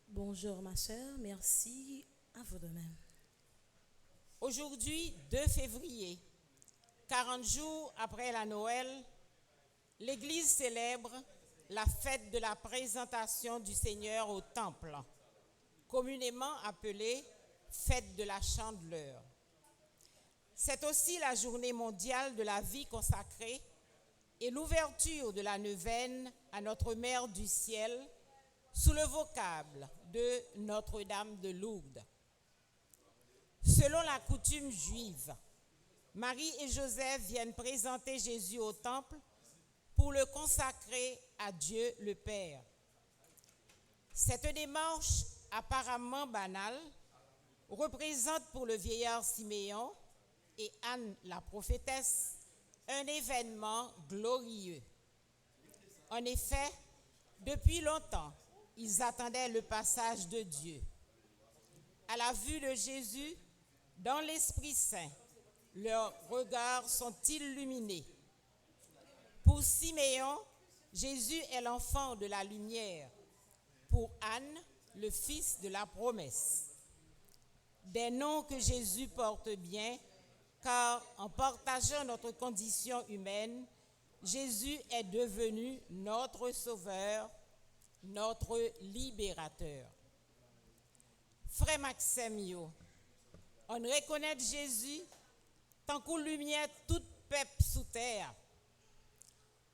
Bonjour ma sœur, merci, à vous de même. Aujourd'hui, 2 février, 40 jours après la Noël, l'Église célèbre la fête de la présentation du Seigneur au Temple, communément appelée fête de la Chandeleur. C'est aussi la journée mondiale de la vie consacrée et l'ouverture de la neuvaine à notre Mère du Ciel sous le vocable de Notre-Dame de Lourdes. Selon la coutume juive, Marie et Joseph viennent présenter Jésus au temple pour le consacrer à Dieu le Père. Cette démarche apparemment banale représente pour le vieillard Siméon et Anne la prophétesse un événement glorieux. En effet, depuis longtemps, ils attendaient le passage de Dieu. À la vue de Jésus, dans l'Esprit Saint, leurs regards sont illuminés. Pour Siméon, Jésus est l'enfant de la lumière. Pour Anne, le fils de la promesse. Des noms que Jésus porte bien, car en partageant notre condition humaine, Jésus est devenu notre sauveur, notre libérateur. Frère Maxime, on reconnaît Jésus tant qu'on lumière toute peuple sous terre.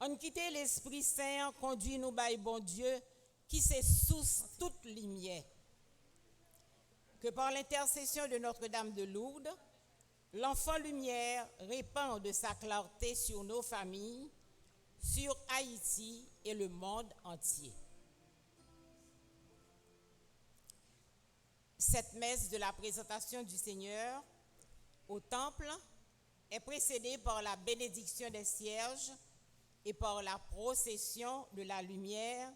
On quitte l'Esprit Saint, conduit nous by bon Dieu, qui c'est sous toute lumière. Que par l'intercession de Notre-Dame de Lourdes, l'enfant lumière répand de sa clarté sur nos familles, sur Haïti et le monde entier. Cette messe de la présentation du Seigneur au temple est précédée par la bénédiction des cierges et par la procession de la lumière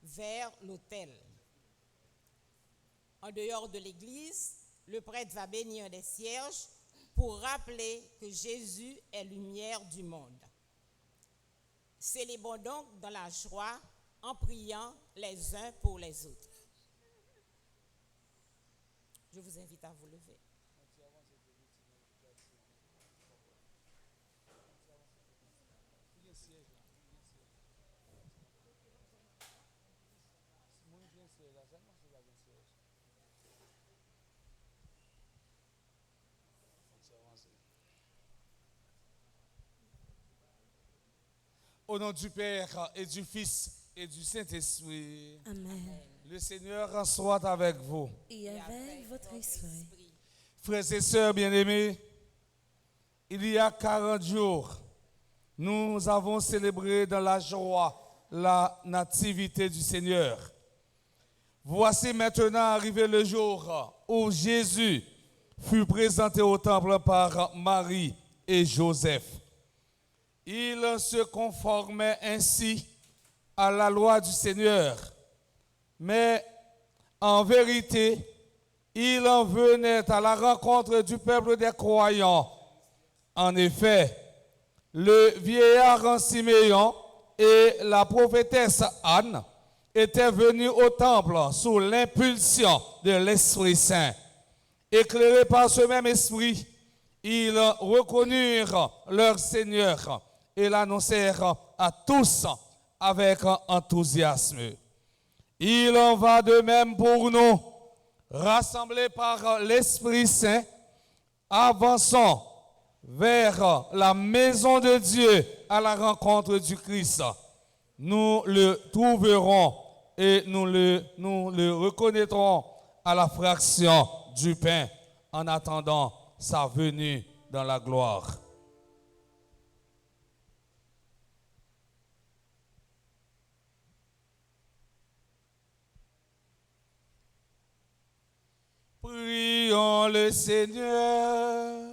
vers l'autel. En dehors de l'église, le prêtre va bénir les cierges pour rappeler que Jésus est lumière du monde. Célébrons donc dans la joie en priant les uns pour les autres. Je vous invite à vous lever. Au nom du Père et du Fils et du Saint-Esprit. Amen. Le Seigneur soit avec vous. Et avec votre esprit. Frères et sœurs bien-aimés, il y a 40 jours, nous avons célébré dans la joie la nativité du Seigneur. Voici maintenant arrivé le jour où Jésus fut présenté au temple par Marie et Joseph. Il se conformait ainsi à la loi du Seigneur, mais en vérité, il en venait à la rencontre du peuple des croyants. En effet, le vieillard Siméon et la prophétesse Anne étaient venus au temple sous l'impulsion de l'Esprit Saint. Éclairés par ce même esprit, ils reconnurent leur Seigneur et l'annoncèrent à tous avec enthousiasme. Il en va de même pour nous, rassemblés par l'Esprit Saint, avançons vers la maison de Dieu à la rencontre du Christ. Nous le trouverons et nous le reconnaîtrons à la fraction du pain en attendant sa venue dans la gloire. Prions le Seigneur.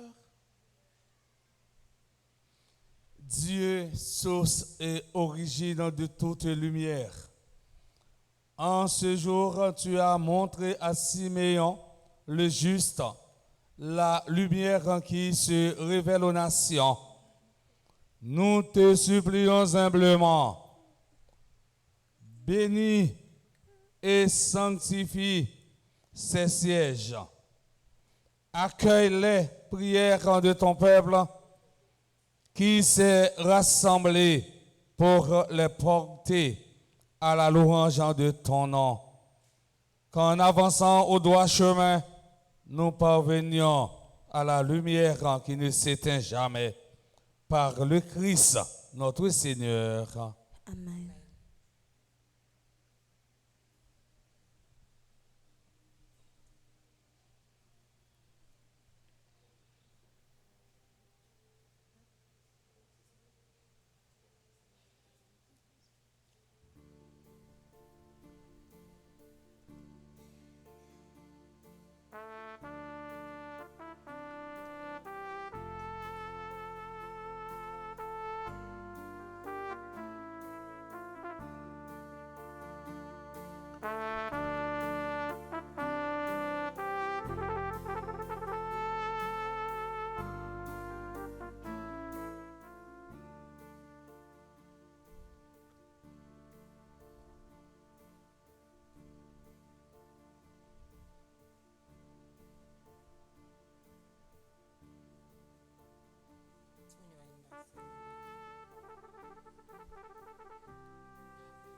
Dieu, source et origine de toute lumière. En ce jour, tu as montré à Siméon, le juste, la lumière qui se révèle aux nations nous te supplions humblement, bénis et sanctifie ces sièges. Accueille les prières de ton peuple qui s'est rassemblé pour les porter à la louange de ton nom. Qu'en avançant au droit chemin, nous parvenions à la lumière qui ne s'éteint jamais. Par le Christ, notre Seigneur. Amen.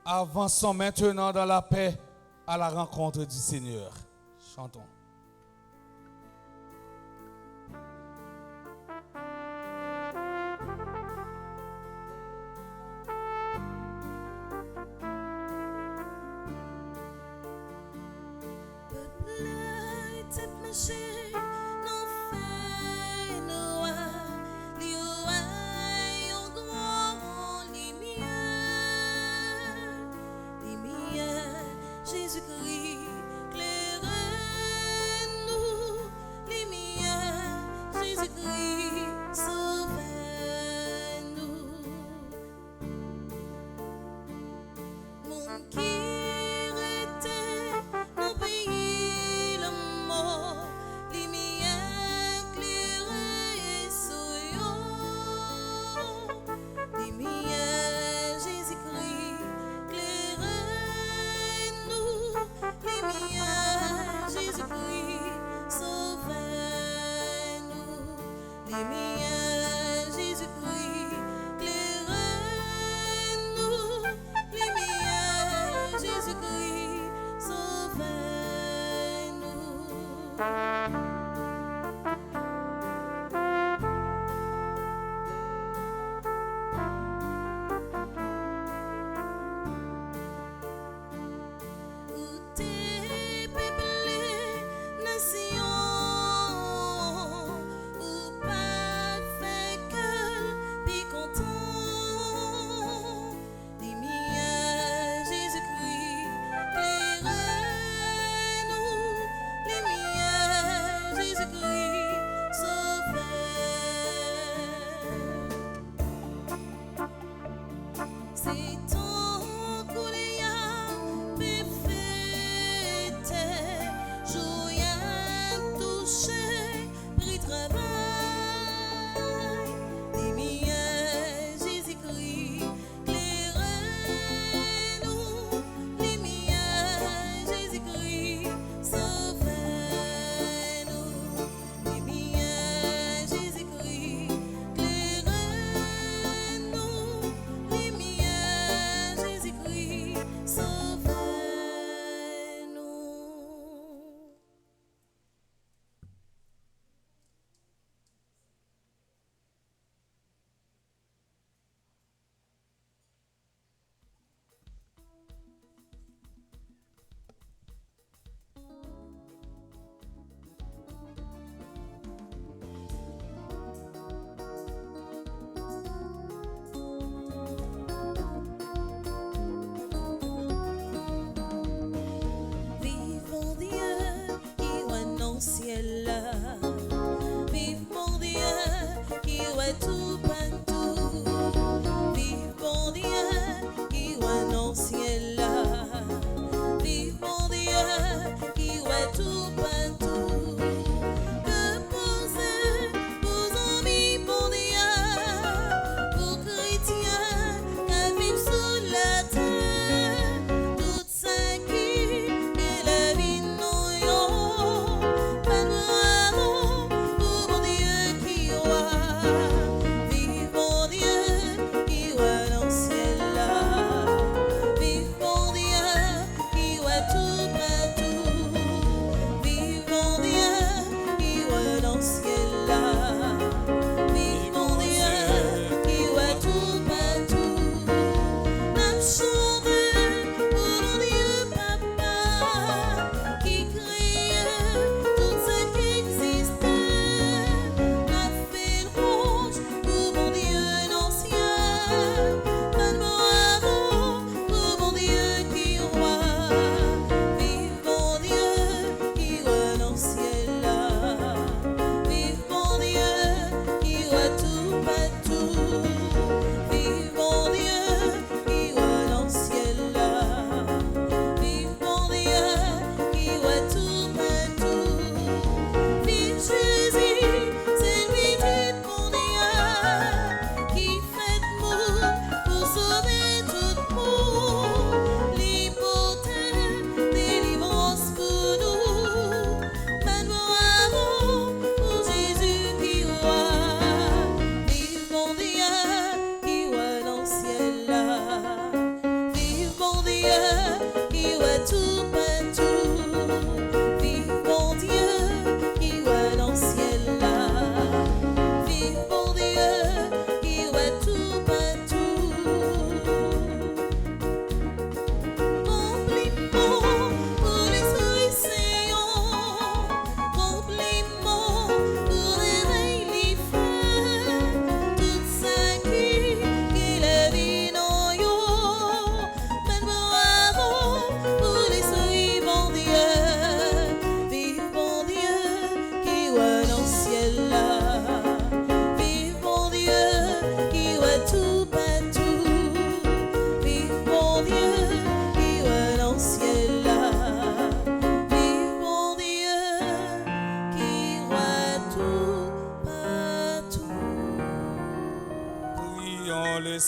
Avançons maintenant dans la paix à la rencontre du Seigneur. Chantons. Jésus-Christ, claire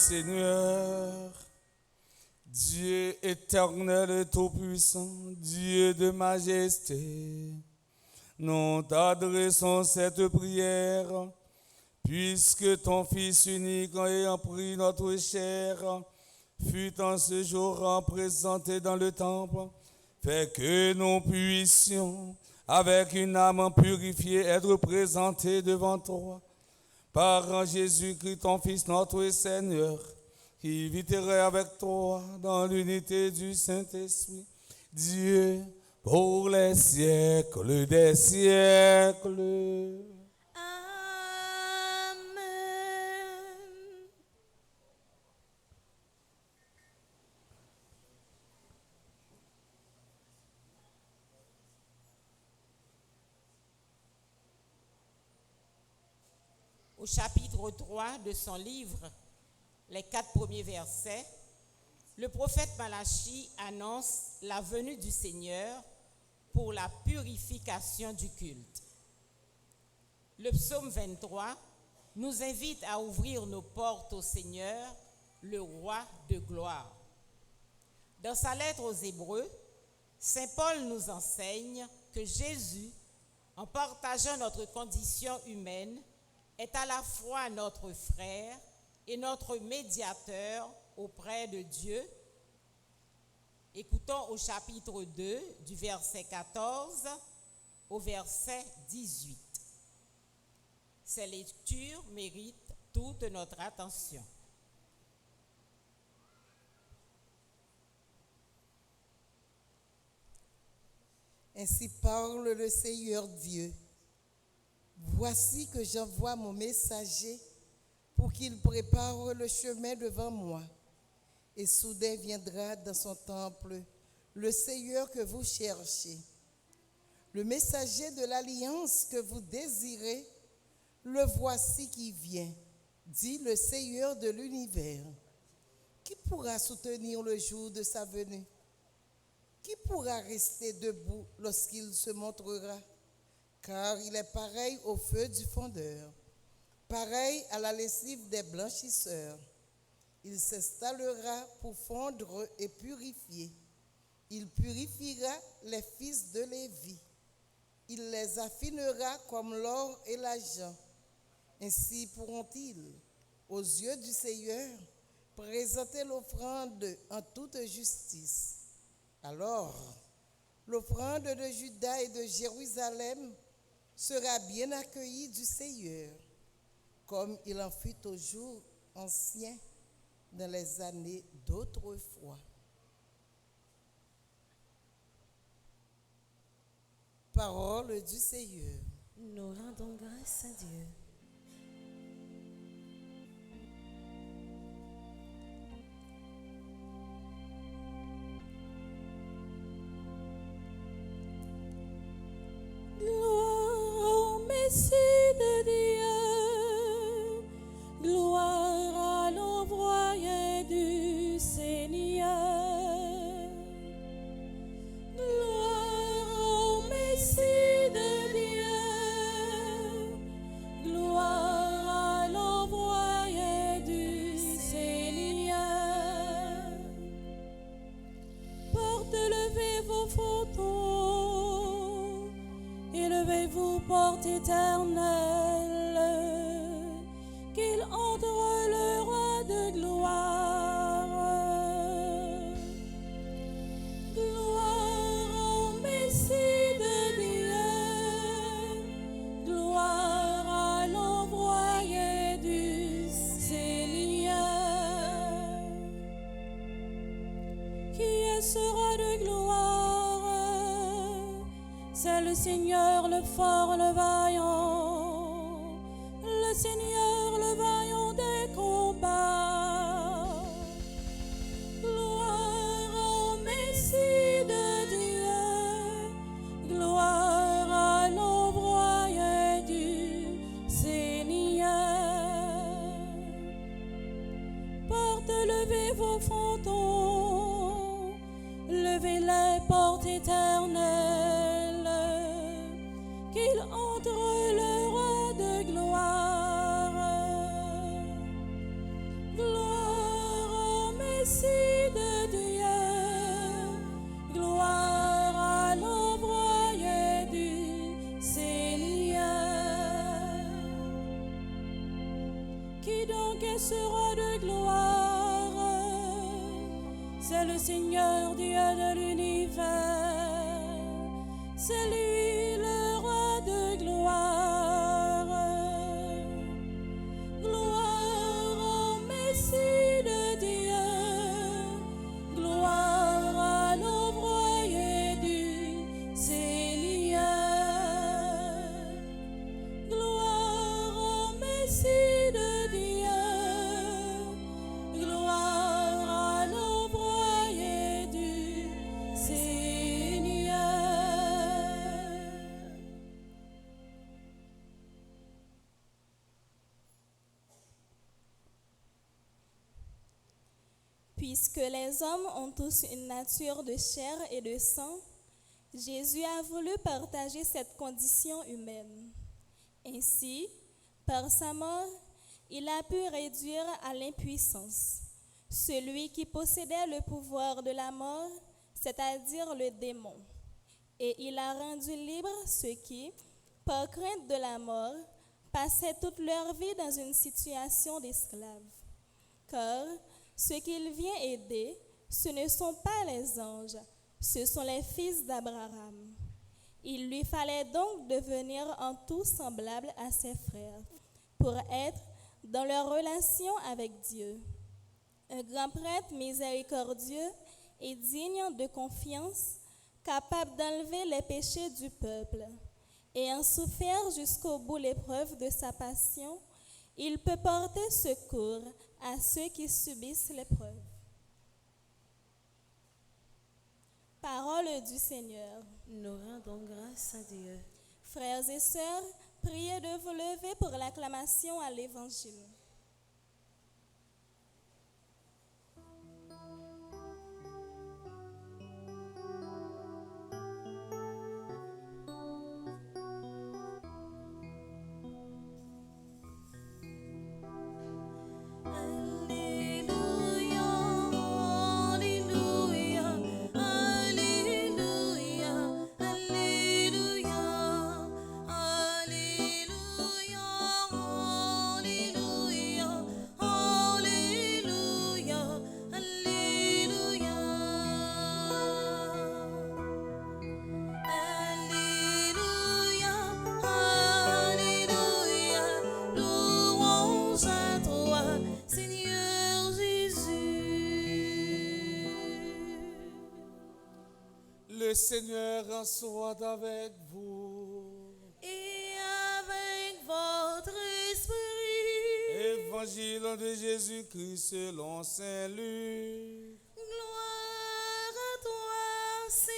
Seigneur. Dieu éternel et tout-puissant, Dieu de majesté, nous t'adressons cette prière, puisque ton Fils unique ayant pris notre chair, fut en ce jour présenté dans le temple, fait que nous puissions, avec une âme purifiée, être présentés devant toi, par Jésus-Christ, ton Fils, notre Seigneur, qui viterait avec toi dans l'unité du Saint-Esprit, Dieu, pour les siècles des siècles. Amen. Au chapitre 3 de son livre, les 4 premiers versets, le prophète Malachie annonce la venue du Seigneur pour la purification du culte. Le psaume 23 nous invite à ouvrir nos portes au Seigneur, le roi de gloire. Dans sa lettre aux Hébreux, saint Paul nous enseigne que Jésus, en partageant notre condition humaine, est à la fois notre frère et notre médiateur auprès de Dieu. Écoutons au chapitre 2, du verset 14 au verset 18. Ces lectures méritent toute notre attention. Ainsi parle le Seigneur Dieu. Voici que j'envoie mon messager pour qu'il prépare le chemin devant moi. Et soudain viendra dans son temple le Seigneur que vous cherchez. Le messager de l'alliance que vous désirez, le voici qui vient, dit le Seigneur de l'univers. Qui pourra soutenir le jour de sa venue? Qui pourra rester debout lorsqu'il se montrera? Car il est pareil au feu du fondeur, pareil à la lessive des blanchisseurs. Il s'installera pour fondre et purifier. Il purifiera les fils de Lévi. Il les affinera comme l'or et l'argent. Ainsi pourront-ils, aux yeux du Seigneur, présenter l'offrande en toute justice. Alors, l'offrande de Juda et de Jérusalem sera bien accueillie du Seigneur, comme il en fut au jour ancien dans les années d'autrefois. Parole du Seigneur. Nous rendons grâce à Dieu. Gloire au Messie de Dieu, gloire à l'envoyé du Seigneur. Gloire au Messie de Dieu, gloire à l'envoyé du Seigneur. Porte, levez vos photos, élevez-vous, porte éternelle, qu'il entre le roi de gloire. Gloire au Messie de Dieu, gloire à l'envoyé du Seigneur. Qui est ce roi de gloire? C'est le Seigneur, le fort, le vaillant, le Seigneur, le vaillant des combats. Gloire au Messie de Dieu, gloire à l'envoyé du Seigneur. Portes, levez vos frontons, levez les portes éternelles, qu'il entre le roi de gloire. Gloire ce roi de gloire, c'est le Seigneur Dieu de l'univers, c'est lui le roi de gloire. Gloire au Messie de Dieu, gloire à l'envoyé du Seigneur. Gloire au Messie de Dieu, gloire à l'envoyé du Seigneur. Puisque les hommes ont tous une nature de chair et de sang, Jésus a voulu partager cette condition humaine. Ainsi, par sa mort, il a pu réduire à l'impuissance celui qui possédait le pouvoir de la mort, c'est-à-dire le démon. Et il a rendu libres ceux qui, par crainte de la mort, passaient toute leur vie dans une situation d'esclave. Car ceux qu'il vient aider, ce ne sont pas les anges, ce sont les fils d'Abraham. Il lui fallait donc devenir en tout semblable à ses frères, pour être dans leur relation avec Dieu. Un grand prêtre miséricordieux et digne de confiance, capable d'enlever les péchés du peuple. Ayant souffert jusqu'au bout l'épreuve de sa passion, il peut porter secours à ceux qui subissent l'épreuve. Parole du Seigneur. Nous rendons grâce à Dieu. Frères et sœurs, priez de vous lever pour l'acclamation à l'Évangile. Le Seigneur soit avec vous. Et avec votre esprit. Évangile de Jésus-Christ selon Saint Luc. Gloire à toi, Seigneur.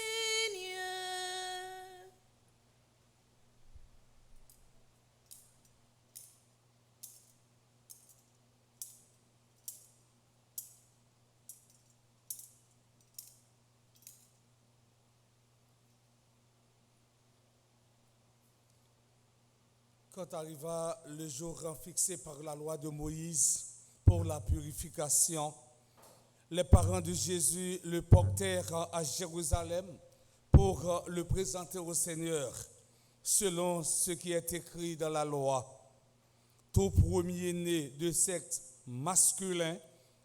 Quand arriva le jour fixé par la loi de Moïse pour la purification, les parents de Jésus le portèrent à Jérusalem pour le présenter au Seigneur, selon ce qui est écrit dans la loi. Tout premier-né de sexe masculin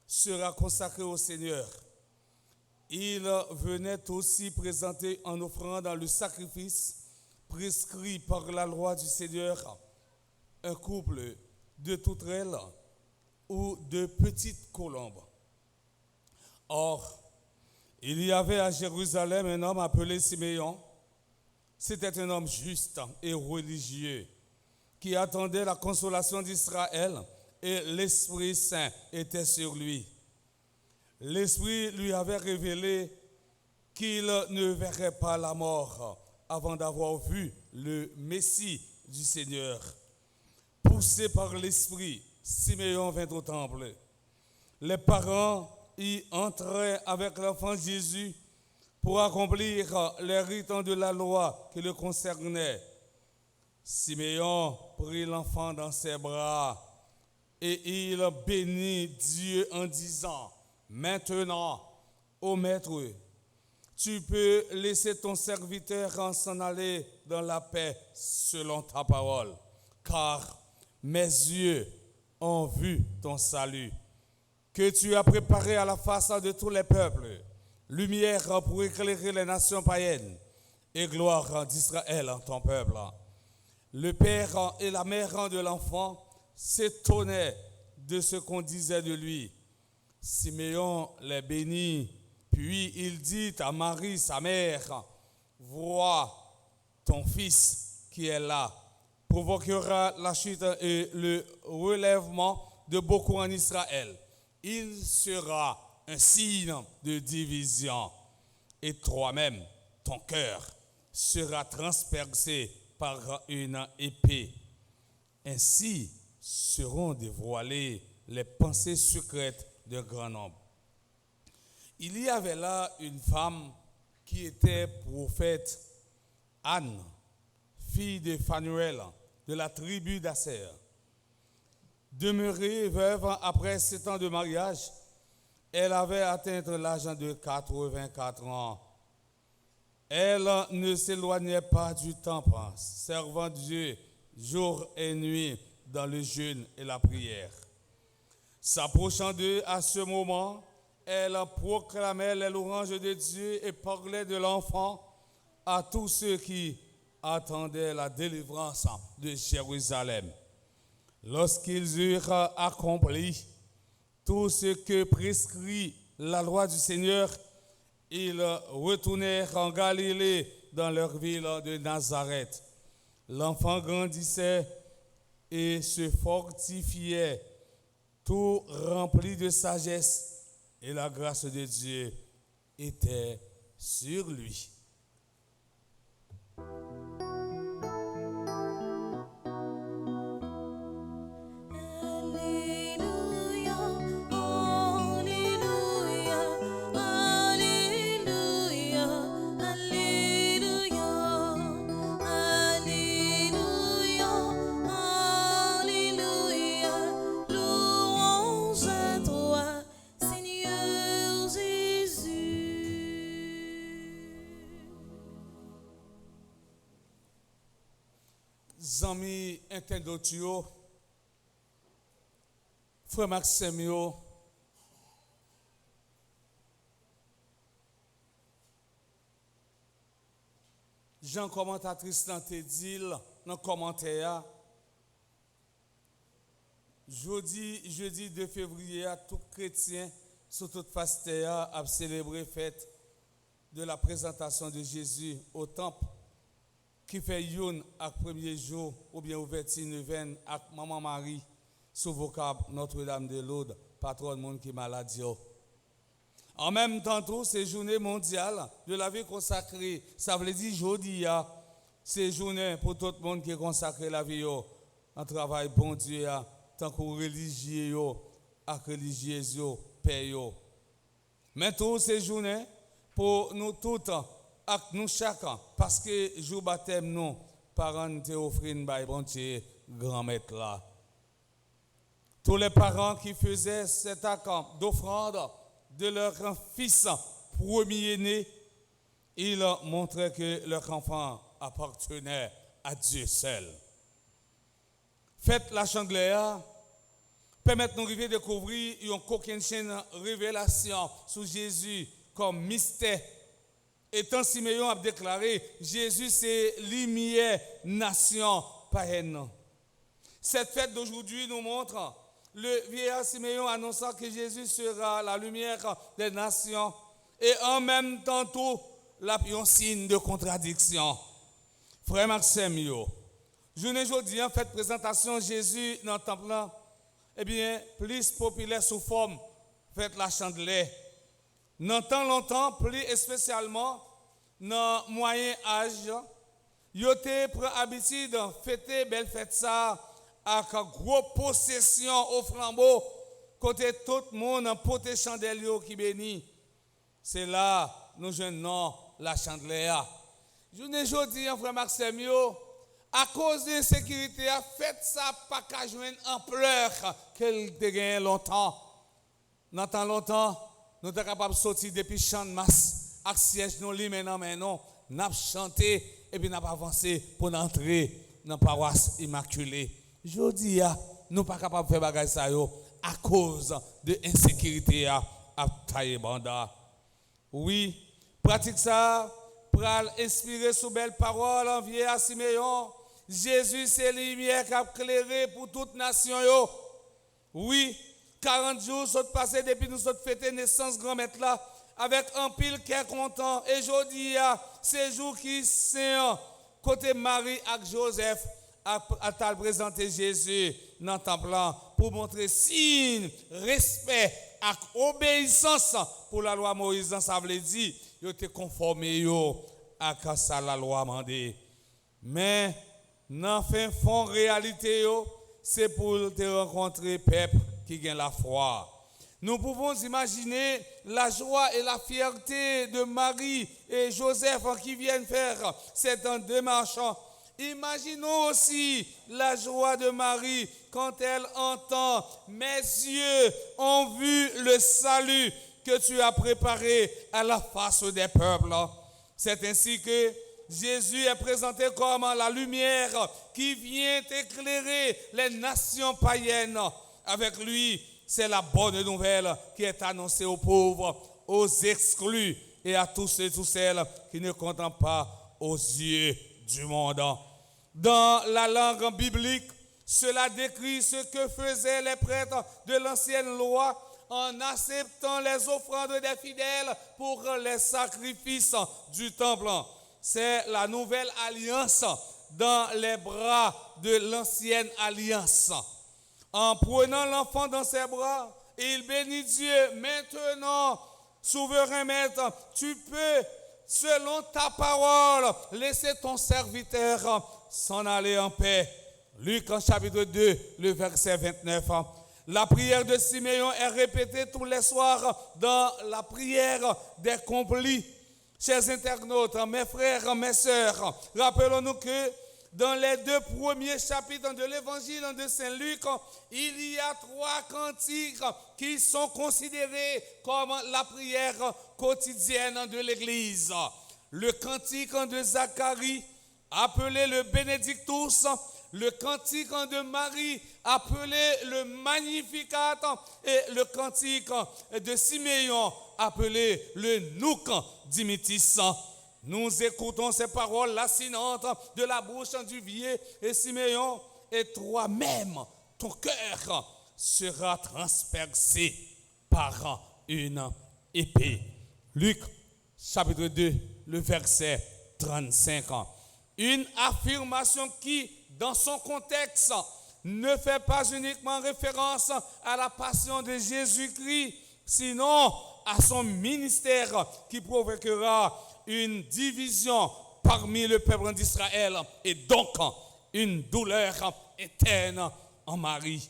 sera consacré au Seigneur. Il venait aussi présenter en offrant dans le sacrifice prescrit par la loi du Seigneur un couple de toutrelles ou de petites colombes. Or, il y avait à Jérusalem un homme appelé Siméon. C'était un homme juste et religieux qui attendait la consolation d'Israël, et l'Esprit Saint était sur lui. L'Esprit lui avait révélé qu'il ne verrait pas la mort avant d'avoir vu le Messie du Seigneur. Poussé par l'Esprit, Siméon vint au temple. Les parents y entraient avec l'enfant Jésus pour accomplir les rites de la loi qui le concernaient. Siméon prit l'enfant dans ses bras et il bénit Dieu en disant: Maintenant, ô Maître, tu peux laisser ton serviteur s'en aller dans la paix selon ta parole, car mes yeux ont vu ton salut, que tu as préparé à la face de tous les peuples, lumière pour éclairer les nations païennes et gloire d'Israël, ton peuple. Le père et la mère de l'enfant s'étonnaient de ce qu'on disait de lui. Siméon les bénit, puis il dit à Marie, sa mère, « Vois, ton fils qui est là provoquera la chute et le relèvement de beaucoup en Israël. Il sera un signe de division, et toi-même, ton cœur sera transpercé par une épée. Ainsi seront dévoilées les pensées secrètes d'un grand nombre. » Il y avait là une femme qui était prophète, Anne, fille de Phanuel, de la tribu d'Asser. Demeurée veuve après 7 ans de mariage, elle avait atteint l'âge de 84 ans. Elle ne s'éloignait pas du temple, servant Dieu jour et nuit dans le jeûne et la prière. S'approchant d'eux à ce moment, elle proclamait les louanges de Dieu et parlait de l'enfant à tous ceux qui attendaient la délivrance de Jérusalem. Lorsqu'ils eurent accompli tout ce que prescrit la loi du Seigneur, ils retournèrent en Galilée dans leur ville de Nazareth. L'enfant grandissait et se fortifiait, tout rempli de sagesse, et la grâce de Dieu était sur lui. Amis internautes, frère Maxime, Jean commentatrice dans tes dit dans commentaire, jeudi 2 février, tout chrétien sur toute face terre a célébré fête de la présentation de Jésus au temple, qui fait yon à premier jour ou bien ouverture neuvaine avec Maman Marie sous vocable Notre-Dame de Lourdes, patronne monde qui est malade. En même temps, tout, c'est journée mondiale de la vie consacrée. Ça veut dire jeudi, c'est journée pour tout le monde qui est consacré la vie en travail bon Dieu, tant que religieux et religieuses paye. Mais tout, c'est journée pour nous toutes. Avec nous chacun, parce que jour baptême nous, parents te offrent une baille bon Dieu, grand maître là. Tous les parents qui faisaient cet acte d'offrande de leur fils premier-né, ils montraient que leur enfant appartenait à Dieu seul. Faites la chandeleur, permettez-nous de découvrir une coquine chaîne révélation sur Jésus comme mystère. Et tant Siméon a déclaré, Jésus c'est lumière, nation païenne. Cette fête d'aujourd'hui nous montre le vieillard Siméon annonçant que Jésus sera la lumière des nations et en même temps tout un signe de contradiction. Frère Maxime, journée aujourd'hui en fait présentation Jésus dans le temple, eh bien plus populaire sous forme fête la chandeleur. Dans tant longtemps, plus spécialement dans le moyen âge, ils ont pris l'habitude de fêter belle fête ça avec gros possession au flambeau, côté tout le monde en poté chandelier qui bénit. C'est là nous jeûnons la chandeleur. Je ne dis pas, frère Maxime, à cause de sécurité, fête ça pas qu'à joindre en pleurs qu'elle te gagne longtemps. Dans tant longtemps, nous sommes capables de sortir depuis champ de masse, avec siège nous li maintenant, mais non, nous avons chanté et puis nous avons avancé pour entrer dans la paroisse immaculée. Je dis, nous pas capable de faire bagage ça yo à cause de insécurité à tailler banda. Oui, pratique ça pour inspirer sous belle parole en vieux à Siméon. Jésus c'est lumière qui a éclairé pour toute nation yo. Oui, 40 jours sont passés depuis nous sommes fêté naissance grand-mère là avec un pile qui est content et jodi c'est jour qui saint côté Marie et Joseph à présenter Jésus dans le temple pour montrer signe, respect et obéissance pour la loi Moïse. Ça veut dire yo te conformé à ça la loi mandé. Mais dans fin fond réalité c'est pour te rencontrer peuple qui gagne la foi. Nous pouvons imaginer la joie et la fierté de Marie et Joseph qui viennent faire cette démarche. Imaginons aussi la joie de Marie quand elle entend « Mes yeux ont vu le salut que tu as préparé à la face des peuples. » C'est ainsi que Jésus est présenté comme la lumière qui vient éclairer les nations païennes. Avec lui, c'est la bonne nouvelle qui est annoncée aux pauvres, aux exclus et à tous ceux et toutes celles qui ne contemplent pas aux yeux du monde. Dans la langue biblique, cela décrit ce que faisaient les prêtres de l'ancienne loi en acceptant les offrandes des fidèles pour les sacrifices du temple. C'est la nouvelle alliance dans les bras de l'ancienne alliance. En prenant l'enfant dans ses bras, il bénit Dieu. Maintenant, souverain maître, tu peux, selon ta parole, laisser ton serviteur s'en aller en paix. Luc en chapitre 2, le verset 29. La prière de Siméon est répétée tous les soirs dans la prière des complis. Chers internautes, mes frères, mes sœurs, rappelons-nous que dans les 2 premiers chapitres de l'évangile de Saint-Luc, il y a 3 cantiques qui sont considérés comme la prière quotidienne de l'Église. Le cantique de Zacharie, appelé le Benedictus, le cantique de Marie, appelé le Magnificat, et le cantique de Siméon, appelé le Nunc Dimittis. Nous écoutons ces paroles lancinantes de la bouche du vieux et Siméon, et toi-même, ton cœur sera transpercé par une épée. Luc, chapitre 2, le verset 35. Une affirmation qui, dans son contexte, ne fait pas uniquement référence à la passion de Jésus-Christ, sinon à son ministère qui provoquera une division parmi le peuple d'Israël et donc une douleur interne en Marie.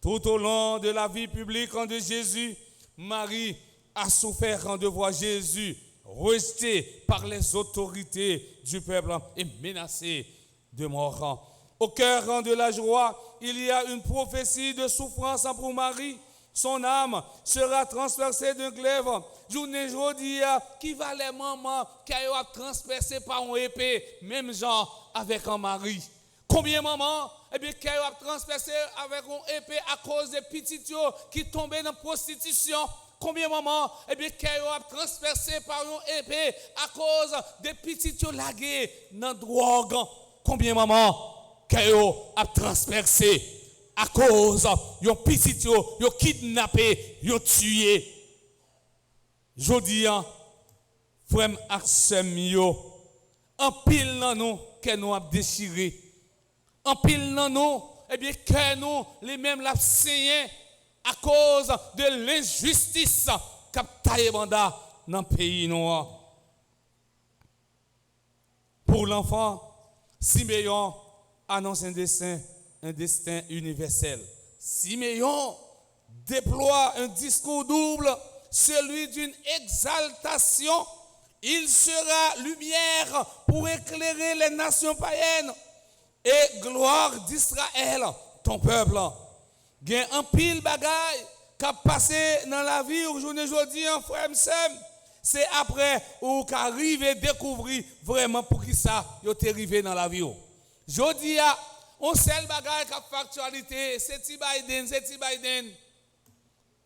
Tout au long de la vie publique de Jésus, Marie a souffert de voir Jésus rejeté par les autorités du peuple et menacé de mort. Au cœur de la joie, il y a une prophétie de souffrance pour Marie. Son âme sera transpercée d'un glaive. Journée aujourd'hui, qui va les mamans qui a transpercé par une épée, même genre avec un mari. Combien de mamans qui a transpercé avec une épée à cause des petits qui tombaient dans la prostitution? Combien de mamans qui a transpercé par une épée à cause des petits lagués dans la drogue? Combien de mamans qui a transpercé à cause yon petit yo kidnappé, yo tué? Jodi an, frère ak sœur yo, en pile nan nous que nous a déchiré. En pile nan nous, que nous les mêmes la saigné à cause de l'injustice qu'a taillé banda dans pays noir. Pour l'enfant, Siméon annonce un destin universel. Siméon déploie un discours double, celui d'une exaltation. Il sera lumière pour éclairer les nations païennes et gloire d'Israël, ton peuple. Il y a un pile bagaille qui a passé dans la vie aujourd'hui en frère. C'est après ou qu'arrive découvrir vraiment pour qui ça yo t'est arrivé dans la vie. Jodi a On seul bagage qui a factualité, c'est ti Biden, c'est ti Biden.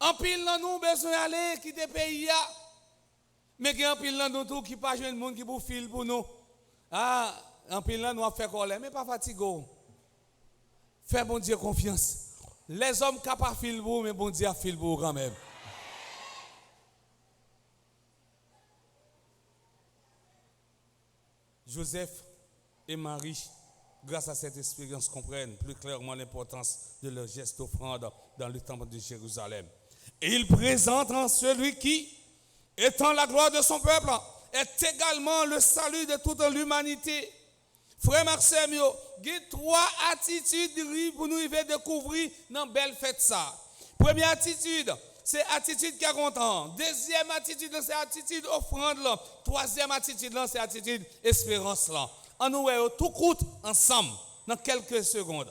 En pile là nous besoin aller quitter pays là. Mais en pile là nous tout qui pas joindre monde qui pour fil pour nous. Ah, en pile là nous a fait colère mais pas fatigué. Fais bon Dieu confiance. Les hommes capables fil pour mais bon Dieu a fil pour quand même. Joseph et Marie, grâce à cette expérience, comprennent plus clairement l'importance de leur geste d'offrande dans le temple de Jérusalem. Et ils présentent en celui qui, étant la gloire de son peuple, est également le salut de toute l'humanité. Frère Maxime, il y a 3 attitudes pour nous découvrir dans belle fête ça. Première attitude, c'est attitude qui a content. Deuxième attitude, c'est attitude offrande. Troisième attitude, c'est attitude espérance. On nous tout coûte ensemble dans quelques secondes.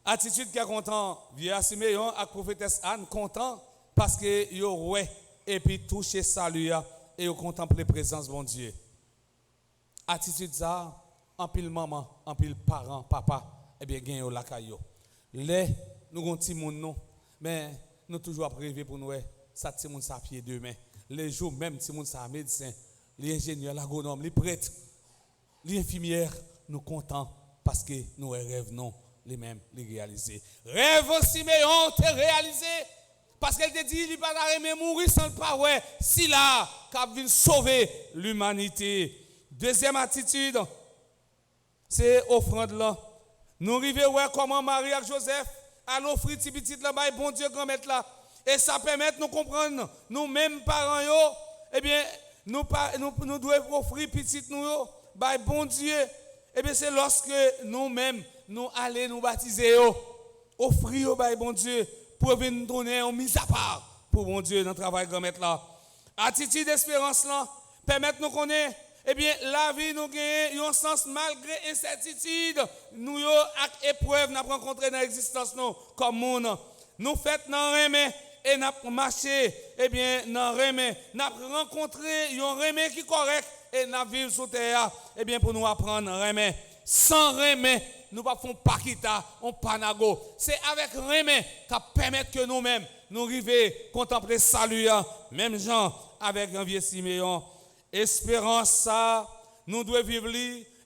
Attitude qui a content, vieux Siméon avec prophétesse Anne content parce que yo ouais et puis toucher salut et yo contempler présence bon Dieu. Attitude ça en pile maman, en pile parent, papa, eh bien gagne yo la caillou. Les nous gon ti moun non, mais nous toujours rêver pour nous ça ti moun sa pied demain. Les jours même ti moun sa médecin, les ingénieurs, l'agronome, les prêtres, les infirmières, nous contents parce que nous rêvons non les mêmes les réaliser. Rêve Siméon te réalisé parce qu'elle te dit il pas aimer mourir sans le pas ouais si là qu'a vient sauver l'humanité. Deuxième attitude c'est offrande là. Nous arrivons ouais comment Marie et Joseph à l'offrir petit là bas bon Dieu grand mettre là et ça permet de nous comprendre nous mêmes parents yo eh bien nous devons offrir petit nous yo bas bon Dieu eh bien c'est lorsque nous-mêmes nous allons nous baptiser offrir au bon Dieu pour venir donner une mise à part pour bon Dieu dans le travail grand mettre là. Attitude d'espérance là permettre nous connaître eh bien la vie nous gagne un sens malgré incertitude nous yo ak épreuve n'a rencontré dans l'existence nous comme monde nous fait dans remè et n'a marché eh bien dans remè n'a rencontré un remè qui correct et n'a vivre sur terre eh bien pour nous apprendre remè sans remè nous pas font pakita on panago c'est avec remè qui permet que nous-mêmes nous arriver contempler salut même gens avec un vieux Siméon. Espérance ça, nous devons vivre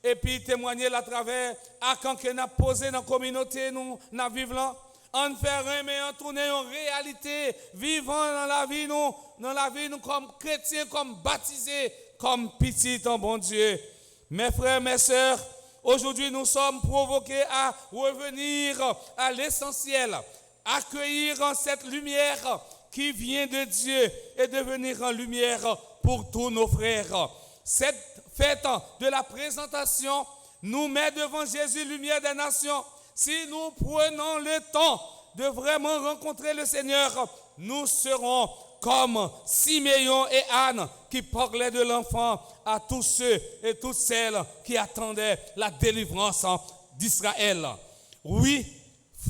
et puis témoigner à travers à quand que n'a posé dans la communauté nous n'a vivre là en faire mais en tourner en réalité vivant dans la vie nous comme chrétiens comme baptisés comme petits en bon Dieu. Mes frères mes sœurs, aujourd'hui nous sommes provoqués à revenir à l'essentiel, accueillir cette lumière qui vient de Dieu et devenir en lumière pour tous nos frères. Cette fête de la présentation nous met devant Jésus, lumière des nations. Si nous prenons le temps de vraiment rencontrer le Seigneur, nous serons comme Siméon et Anne qui parlaient de l'enfant à tous ceux et toutes celles qui attendaient la délivrance d'Israël. Oui,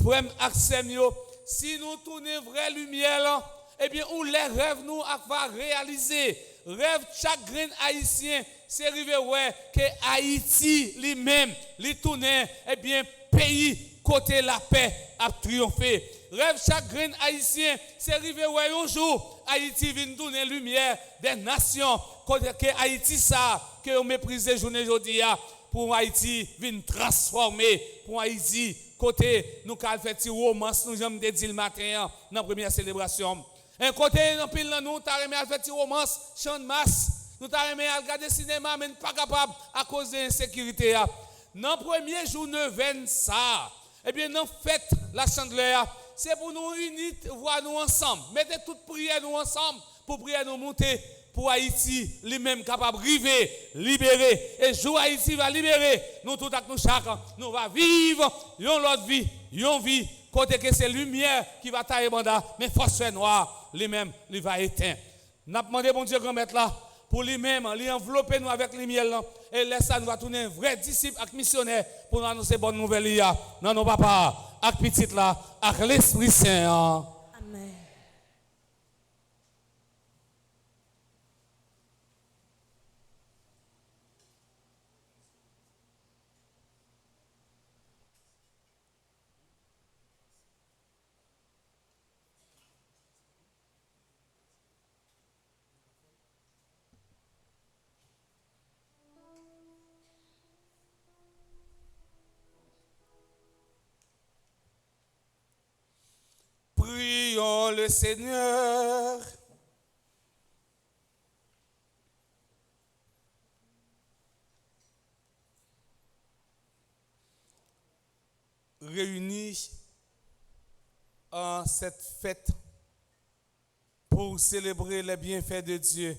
frère Axemio, si nous tournons vraie lumière, eh bien, où les rêves nous va réaliser. Rêve chaque grain haïtien, c'est arrivé ouais que Haïti lui-même, lui tourner, eh bien, pays côté la paix a triomphé. Rêve chaque grain haïtien, c'est arrivé ouais un jour, Haïti vient donner lumière des nations, côté que Haïti ça, que on méprise journée aujourd'hui, pour Haïti vient transformer, pour Haïti, côté nous avons fait une romance, nous avons dit le matin dans la première célébration. Un côté, nous avons fait une romance, chant de masse. Nous avons regarder le cinéma, mais nous ne sommes pas capables à cause de l'insécurité. Dans le premier jour, nous avons ça. Eh bien, nous fête la chandeleur. C'est pour nous unir, voir nous ensemble. Mettez toutes prières nous ensemble pour prier nous monter pour Haïti, lui-même capable de river, libérer. Et jour Haïti va libérer. Nous tous avec nous chaque, nous va vivre une autre vie, une vie. Côté que c'est lumière qui va tailler banda, mais force noire, lui-même, il va éteindre. Nous avons demandé bon Dieu grand maître là, pour lui-même, lui envelopper nous avec lumière là, et laisse ça nous va tourner un vrai disciple avec missionnaire pour nous annoncer bonne nouvelle là, dans nos papas, avec petite là, avec l'Esprit Saint. Amen. prions le Seigneur. Réunis en cette fête pour célébrer les bienfaits de Dieu.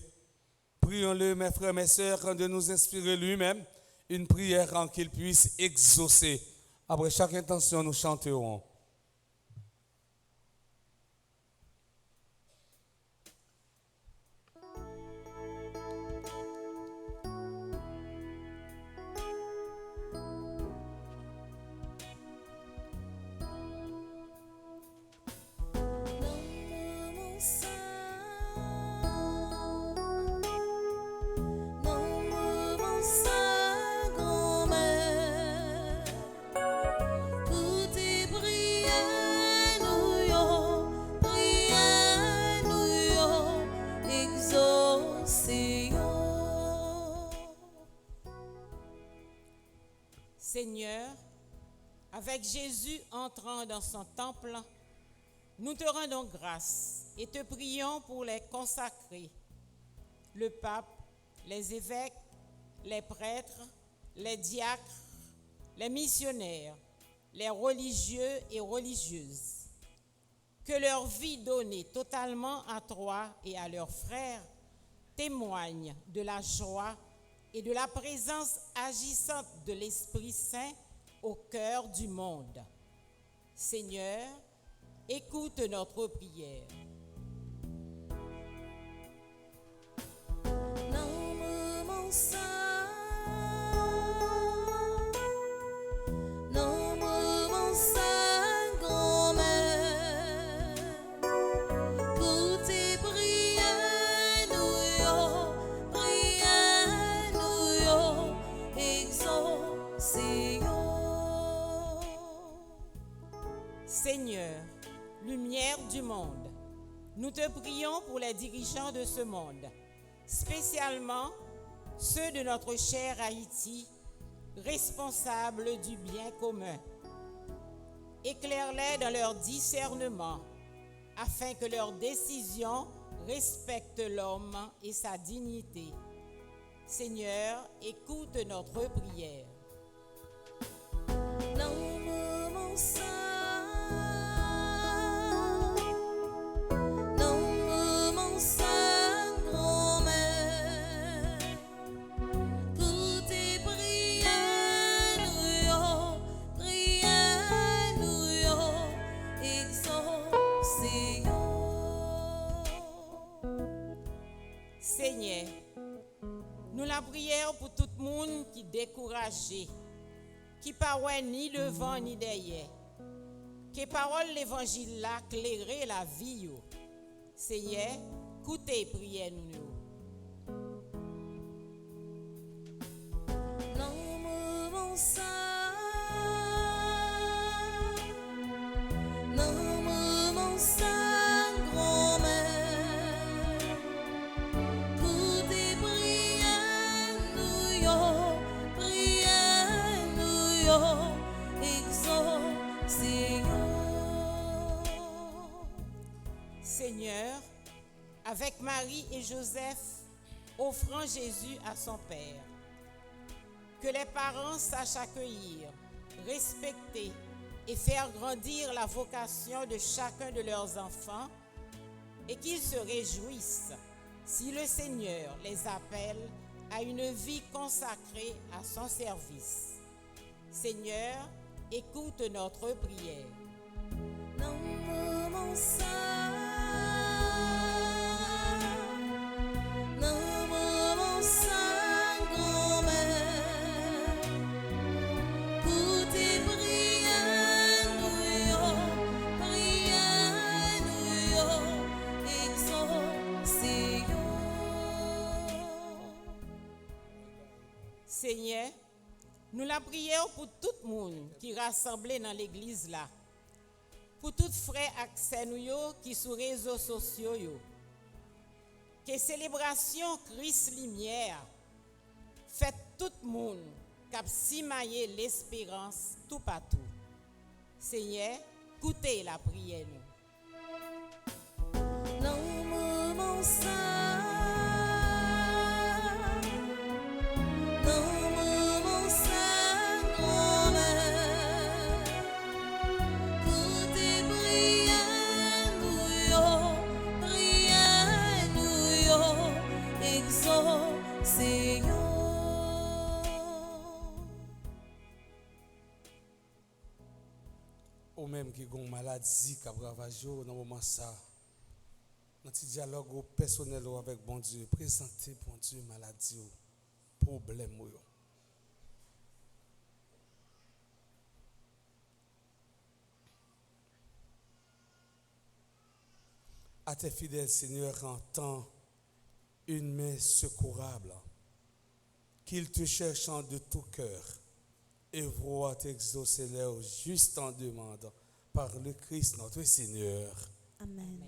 Prions-le, mes frères, mes sœurs, de nous inspirer lui-même une prière en qu'il puisse exaucer. Après chaque intention, nous chanterons. Seigneur, avec Jésus entrant dans son temple, nous te rendons grâce et te prions pour les consacrés, le pape, les évêques, les prêtres, les diacres, les missionnaires, les religieux et religieuses. Que leur vie donnée totalement à toi et à leurs frères témoigne de la joie et de la présence agissante de l'Esprit Saint au cœur du monde. Seigneur, écoute notre prière. Seigneur, lumière du monde, nous te prions pour les dirigeants de ce monde, spécialement ceux de notre cher Haïti, responsables du bien commun. Éclaire-les dans leur discernement, afin que leurs décisions respectent l'homme et sa dignité. Seigneur, écoute notre prière. Seigneur, nous la prière pour tout le monde qui est découragé, qui pas ni devant ni derrière. Que parole l'évangile là clairer la vie. Seigneur, écoutez prière nous. Seigneur, avec Marie et Joseph, offrant Jésus à son Père, que les parents sachent accueillir, respecter et faire grandir la vocation de chacun de leurs enfants et qu'ils se réjouissent si le Seigneur les appelle à une vie consacrée à son service. Seigneur, écoute notre prière. Seigneur, nous la prions pour tout le monde qui rassemblé dans l'église là, pour tout frère accès nous qui sur les réseaux sociaux yo. Que célébration Christ lumière fait tout le monde cap simailler l'espérance tout partout. Seigneur, écoutez la prière nous. Dans moment ça, dans moment ça, grand-mère, pour tes prières, nous yo, exaucez yo. Ou même qui ont une maladie qui a ravagé dans le moment ça. Dans un dialogue personnel avec bon Dieu, présentez bon Dieu maladie, problème. À tes fidèles, Seigneur, entends une main secourable, qu'ils te cherchant de tout cœur, et voient t'exaucer leur juste en demandant par le Christ notre Seigneur. Amen.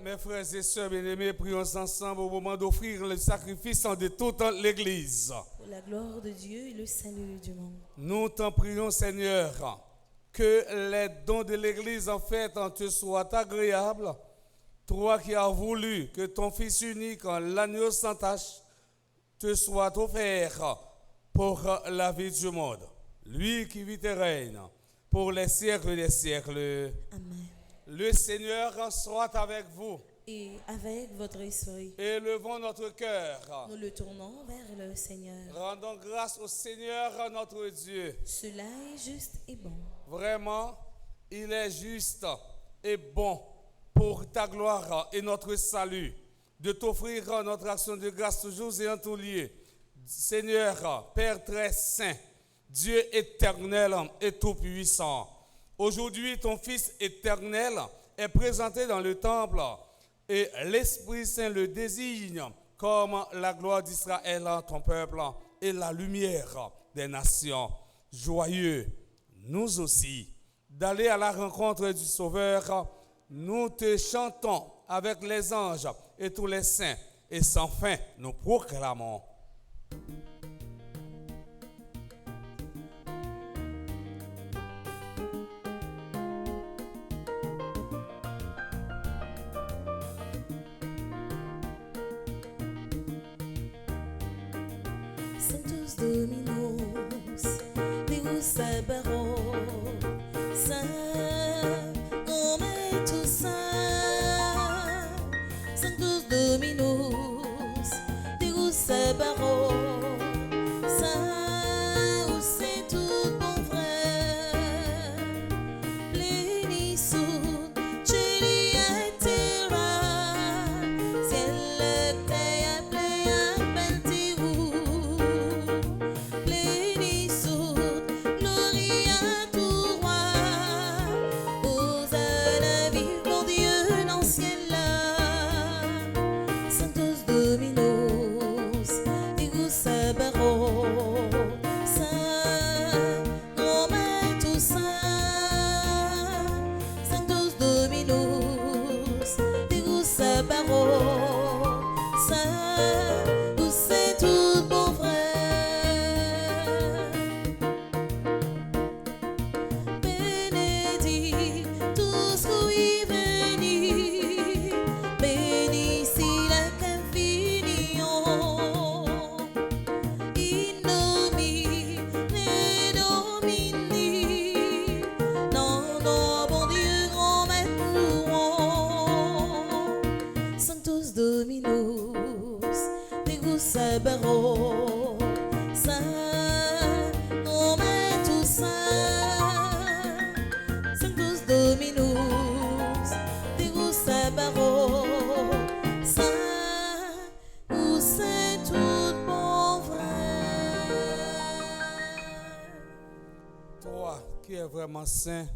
Mes frères et sœurs bien-aimés, prions ensemble au moment d'offrir le sacrifice de toute l'Église. Pour la gloire de Dieu et le salut du monde. Nous t'en prions, Seigneur, que les dons de l'Église en fait te soient agréables. Toi qui as voulu que ton Fils unique, l'agneau sans tache, te soit offert pour la vie du monde. Lui qui vit et règne pour les siècles des siècles. Amen. Le Seigneur soit avec vous. Et avec votre esprit, Élevons notre cœur. nous le tournons vers le Seigneur. Rendons grâce au Seigneur notre Dieu. Cela est juste et bon. Vraiment, il est juste et bon pour ta gloire et notre salut de t'offrir notre action de grâce toujours et en tout lieu. Seigneur, Père très saint, Dieu éternel et tout-puissant, aujourd'hui ton Fils éternel est présenté dans le temple et l'Esprit Saint le désigne comme la gloire d'Israël, ton peuple, et la lumière des nations. Joyeux, nous aussi, d'aller à la rencontre du Sauveur, nous te chantons avec les anges et tous les saints, et sans fin, nous proclamons. Santos Dominos, Deus Sabaoth, Saint, Homme tout saint. Santos Dominos, Deus Sabaoth, Saint, où c'est tout bon frère. Plénissou, Julia Terra, c'est le Kaya Playa Bentirou. Plénissou, Gloria tout roi, Hosanna, vive mon Dieu dans le ciel là. Santos Dominos, Deus Sabaoth, Saint, Romain tout saint. Santos Dominos, Deus Sabaoth, Saint, où c'est tout bon frère. Benedictus qui veni, bénissi la Confinio, in nomine Domini, non, bon Dieu, grand maître mourant. Santos Dominos, Deus Sabaoth, Saint, Romain tout saint. Santos Dominos, Deus Sabaoth, Saint, où c'est tout bon frère. Toi qui es vraiment saint,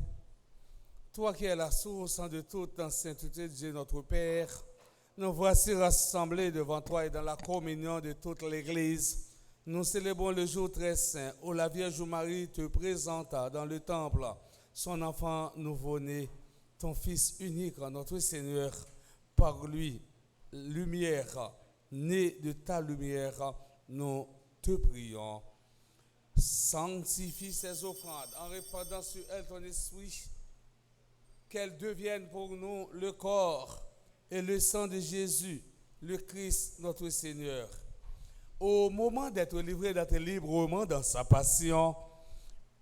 toi qui es la source de toute la sainteté de Dieu notre Père, nous voici rassemblés devant toi et dans la communion de toute l'Église. Nous célébrons le jour très saint où la Vierge Marie te présenta dans le temple son enfant nouveau-né, ton Fils unique, notre Seigneur. Par lui, lumière, né de ta lumière, nous te prions. Sanctifie ces offrandes en répandant sur elles ton esprit, qu'elles deviennent pour nous le corps et le sang de Jésus, le Christ, notre Seigneur. Au moment d'être livré, d'être librement dans sa passion,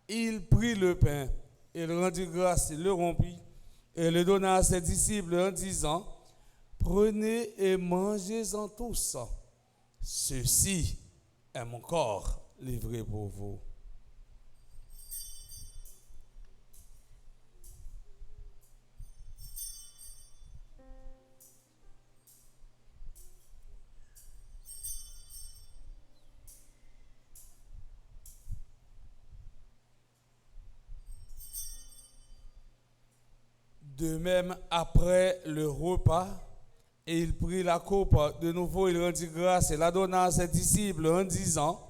il prit le pain, il rendit grâce, il le rompit et le donna à ses disciples en disant: prenez et mangez-en tous. Ceci est mon corps livré pour vous. De même, après le repas, il prit la coupe de nouveau, il rendit grâce et la donna à ses disciples en disant: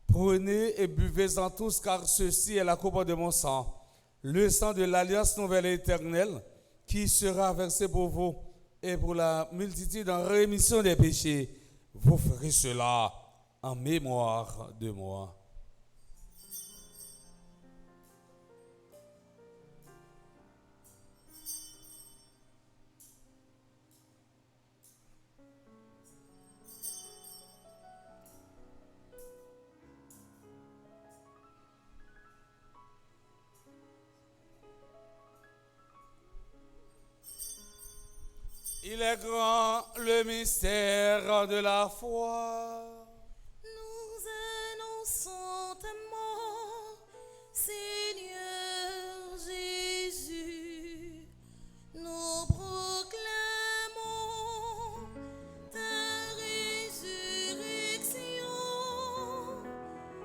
prenez et buvez-en tous, car ceci est la coupe de mon sang, le sang de l'alliance nouvelle et éternelle, qui sera versé pour vous et pour la multitude en rémission des péchés, vous ferez cela en mémoire de moi. Il est grand le mystère de la foi. Nous annonçons ta mort, Seigneur Jésus. Nous proclamons ta résurrection.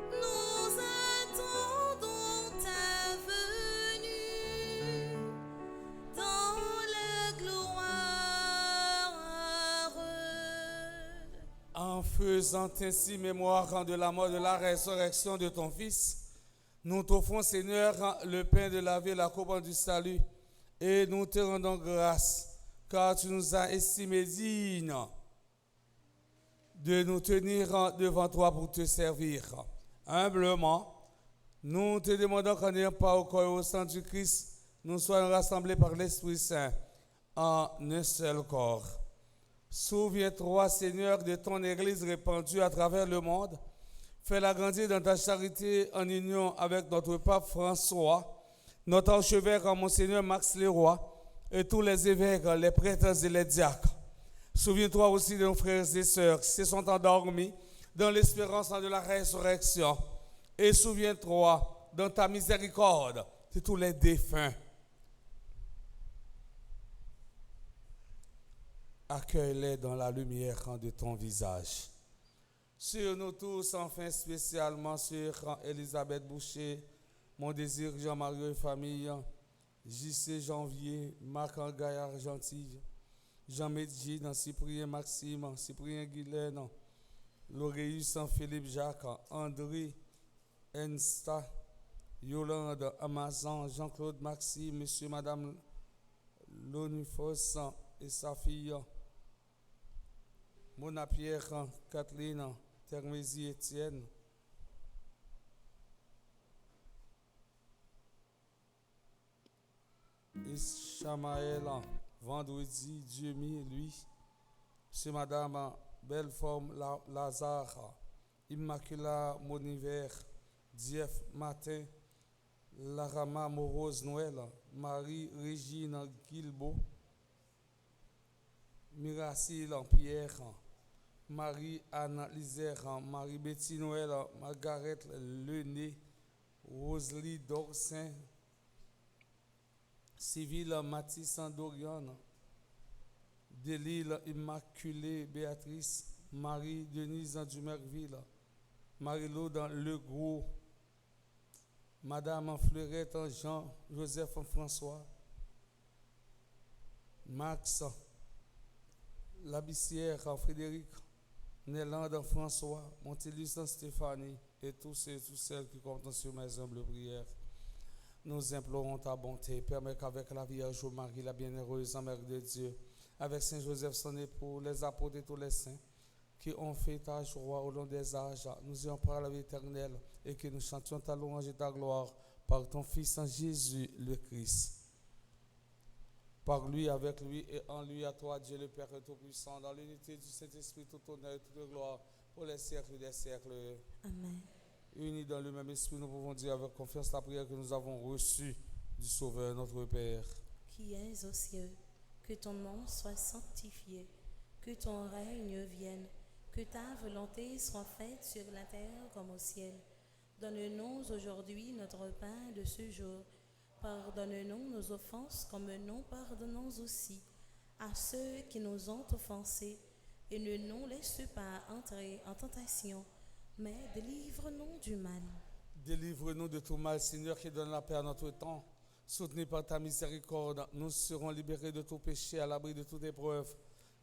Nous attendons ta venue dans la gloire. En faisant ainsi mémoire de la mort, de la résurrection de ton Fils, nous t'offrons, Seigneur, le pain de la vie et la couronne du salut, et nous te rendons grâce, car tu nous as estimés dignes de nous tenir devant toi pour te servir. Humblement, nous te demandons qu'en ayant part au corps et au sang du Christ, nous soyons rassemblés par l'Esprit Saint en un seul corps. Souviens-toi, Seigneur, de ton Église répandue à travers le monde. Fais-la grandir dans ta charité en union avec notre pape François, notre archevêque Monseigneur Max Leroy et tous les évêques, les prêtres et les diacres. Souviens-toi aussi de nos frères et sœurs qui se sont endormis dans l'espérance de la résurrection. Et souviens-toi, dans ta miséricorde, de tous les défunts. Accueille-les dans la lumière de ton visage. Sur nous tous, enfin spécialement sur Elisabeth Boucher, mon désir Jean-Marie et famille, J.C. Janvier, Marc Gaillard Gentille, Jean Medjid, Cyprien Maxime, Cyprien Guylaine, Lauréus Philippe Jacques, André Ensta, Yolande Amazon, Jean-Claude Maxime, Monsieur Madame Lonifos et sa fille, Mona Pierre, Kathleen, Termésie Étienne, Ishamaël, vendredi, Dieu mis, lui, c'est Madame Belleforme Lazare, Immacula Moniver, Dief Matin, Larama Morose Noël, Marie-Régine Guilbeault, Miracile Pierre, Marie-Anne Lisère, Marie-Betty Noël, Margaret Lené, Rosalie Dorsin, Civile Mathis Dorian, Delille Immaculée Béatrice, Marie-Denise Dumerville, Marie-Laude Legros, Madame Fleurette Jean-Joseph François, Max Labissière Frédéric, Nélande François, Montélis Stéphanie et tous ceux et toutes celles qui comptent sur mes humbles prières. Nous implorons ta bonté. Permets qu'avec la Vierge Marie, la bienheureuse Mère de Dieu, avec Saint Joseph son époux, les apôtres et tous les saints qui ont fait ta joie au long des âges, nous ayons par la vie éternelle et que nous chantions ta louange et ta gloire par ton Fils en Jésus le Christ. Par lui, avec lui et en lui, à toi, Dieu le Père Tout-Puissant, dans l'unité du Saint-Esprit, tout honneur et toute gloire, pour les siècles des siècles. Amen. Unis dans le même esprit, nous pouvons dire avec confiance la prière que nous avons reçue du Sauveur, notre Père. Qui es aux cieux, que ton nom soit sanctifié, que ton règne vienne, que ta volonté soit faite sur la terre comme au ciel. Donne-nous aujourd'hui notre pain de ce jour. Pardonne-nous nos offenses comme nous pardonnons aussi à ceux qui nous ont offensés. Et ne nous laisse pas entrer en tentation, mais délivre-nous du mal. Délivre-nous de tout mal, Seigneur, qui donne la paix à notre temps. Soutenu par ta miséricorde, nous serons libérés de tout péché, à l'abri de toute épreuve.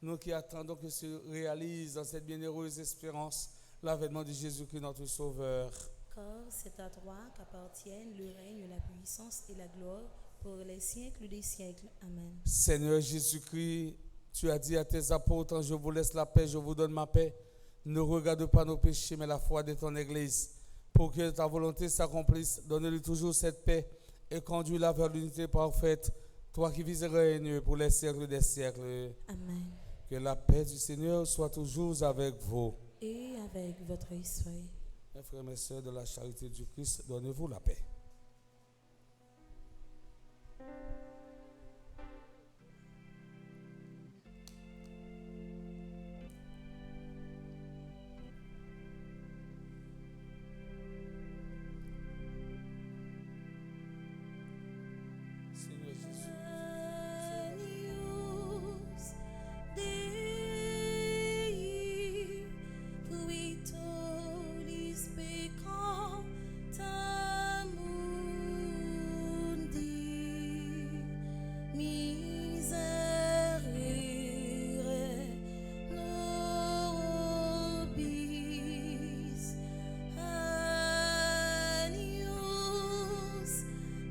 Nous qui attendons que se réalise dans cette bienheureuse espérance l'avènement de Jésus-Christ, notre Sauveur. Car c'est à toi qu'appartiennent le règne, la puissance et la gloire pour les siècles des siècles. Amen. Seigneur Jésus-Christ, Tu as dit à tes apôtres, je vous laisse la paix, je vous donne ma paix. Ne regarde pas nos péchés, mais la foi de ton Église. Pour que ta volonté s'accomplisse, donne-lui toujours cette paix et conduis-la vers l'unité parfaite. Toi qui vis et règnes pour les siècles des siècles. Amen. Que la paix du Seigneur soit toujours avec vous. Et avec votre esprit. Mes frères et mes sœurs de la charité du Christ, donnez-vous la paix. Seigneur Jésus. Agnus Dei, qui tollis peccata mundi, miserere nobis. Agnus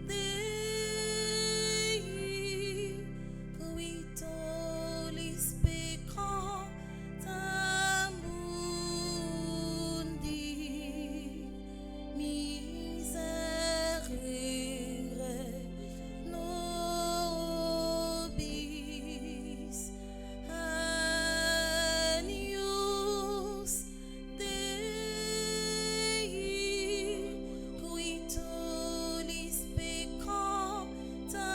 Dei, qui tollis peccata mundi, miserere nobis. Agnus Dei, qui tollis peccata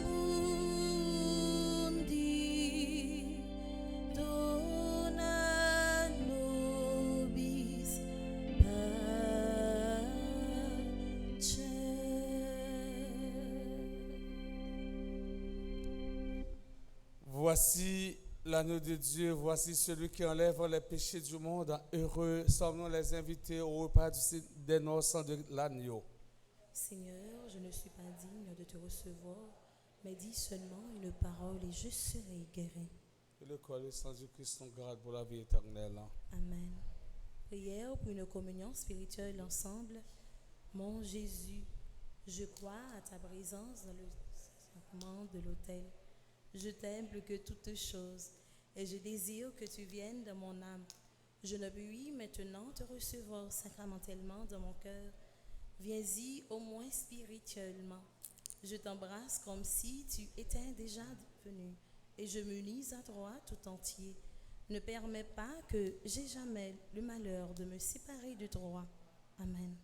mundi, dona nobis pace. Voici l'agneau de Dieu, voici celui qui enlève les péchés du monde. Heureux sommes-nous les invités au repas des noces de l'agneau. Seigneur, je ne suis pas digne de te recevoir, mais dis seulement une parole et je serai guéri. Que le corps et le sang du Christ nous garde pour la vie éternelle. Amen. Prière pour une communion spirituelle ensemble. Mon Jésus, je crois à ta présence dans le sacrement de l'autel. Je t'aime plus que toutes choses et je désire que tu viennes dans mon âme. Je ne puis maintenant te recevoir sacramentellement dans mon cœur. Viens-y au moins spirituellement. Je t'embrasse comme si tu étais déjà venu et je m'unis à toi tout entier. Ne permets pas que j'aie jamais le malheur de me séparer de toi. Amen.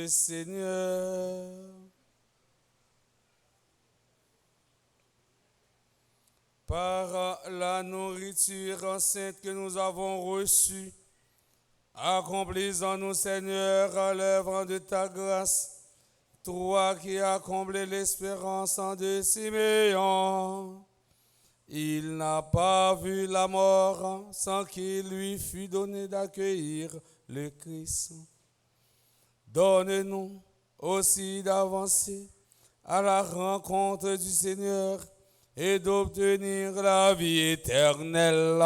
notre Seigneur. Par la nourriture enceinte que nous avons reçue, accomplis en nous, Seigneur, l'œuvre de ta grâce, toi qui as comblé l'espérance de Siméon. Il n'a pas vu la mort sans qu'il lui fût donné d'accueillir le Christ. Donne-nous aussi d'avancer à la rencontre du Seigneur et d'obtenir la vie éternelle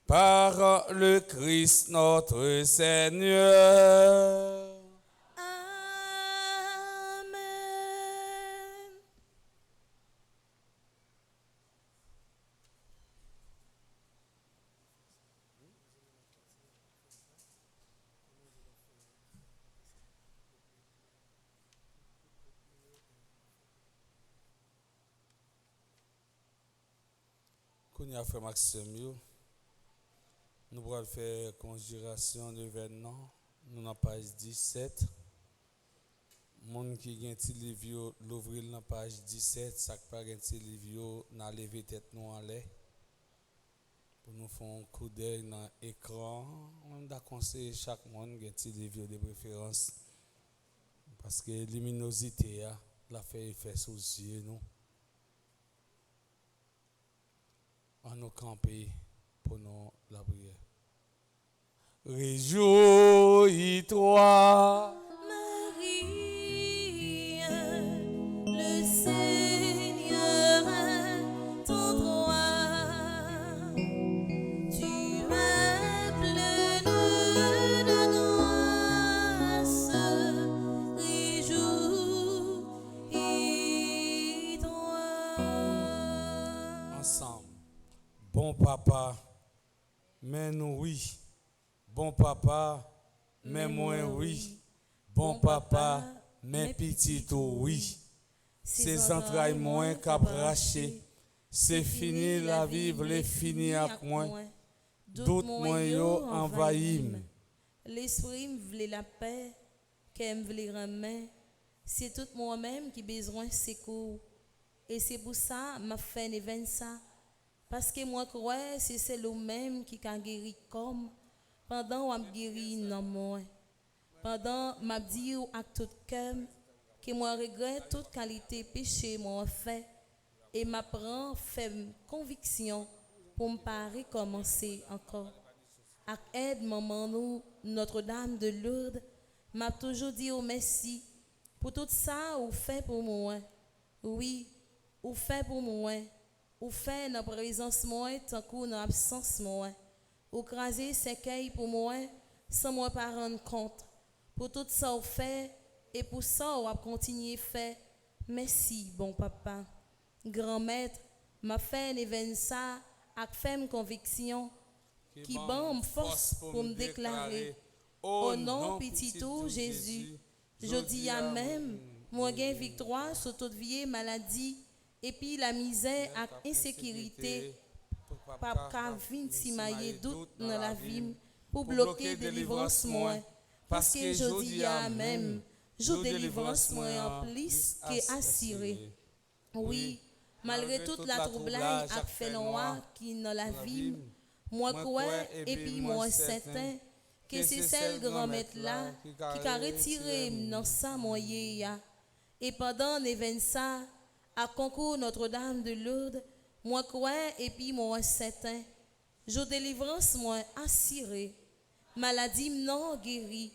par le Christ notre Seigneur. Amen. Kounya frère Maxime, nous allons faire conjuration de événements. Nous dans page 17. Moun qui gen ti livre l'ouvrir dans page 17, ça pas gen ti livre n'a lever tête nous en l'air. Pour nous faire un coup d'œil dans l'écran, on a conseillé chaque monde gen ti livre de préférence parce que luminosité la fait effet sur les yeux nous. On nous camper pour nous la prière. Réjouis-toi, Marie, le Seigneur est ton roi. Tu es pleine de grâce. Réjouis-toi. ensemble. Bon papa, mais nous oui. Bon papa, mais moi oui. Bon papa, mais petit tout oui. Ces entrailles moins qu'à bracher. C'est fini la vie, les fini avec moi. Doute moi yo envahim. L'esprit me voulait la paix, qu'elle me voulait remettre. C'est tout moi-même qui besoin de secours. Et c'est pour ça m'a fait événement ça. Parce que moi crois c'est celle-même qui a guéri comme pendant m'a guéri non moi. Pendant m'a dit à tout cœur que moi regrette toute qualité péché moi fait et m'apprend fait conviction pour me pas recommencer encore. Avec aide maman nous Notre-Dame de Lourdes m'a toujours dit au merci pour tout ça ou fait pour moi. Oui, ou fait pour moi. Ou fait dans présence moi tant que dans absence moi. Ou craser séquelles pour moi sans moi pas rendre compte. Pour tout ça ou fait et pour ça ou a continuer faire. Merci bon papa. Grand maître m'a fait un événement ça avec ferme conviction qui banme force pour me déclarer au nom petit tout Jésus. Je dis à même moi gain victoire sur toute vieille maladie et puis la misère et insécurité pas vinn si mailler doute dans la vie pour bloquer délivrance moi parce que je dis à même je délivrance moi en plus que assuré. Oui, malgré toute la troublage et fait noir qui dans la vie moi crois et puis moi certain que c'est celle grand maître là qui a retiré dans sa moyen et pendant l'événement ça à concours Notre-Dame de Lourdes moi crois et puis moi certain je délivrance moi assuré maladie non guéri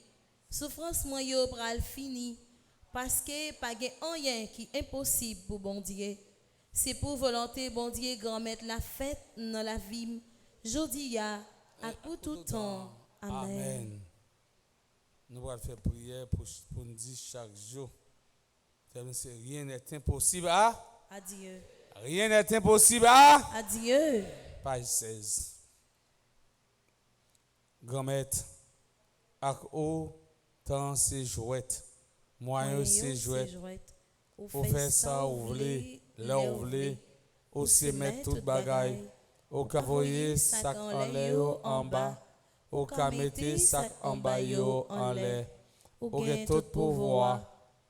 souffrance moi yo pral fini parce que pas gen rien qui impossible pour bon Dieu. C'est pour volonté bon Dieu grand maître la fête dans la vie jodi à pour tout temps. Amen. Nous allons faire prière pour nous dire chaque jour. Rien n'est impossible à Adieu. Rien n'est impossible à Adieu. Page 16. Grand-maître, avec autant c'est jouette. Moyen c'est jouette. Ou fait ça ou voulez, là ou voulez. Ou se mettre toute bagaille. Ou ka voyer sac en l'air en bas. Ou ka mette sac en bas yo en l'air. ou Ou gain que tout tout pouvoir,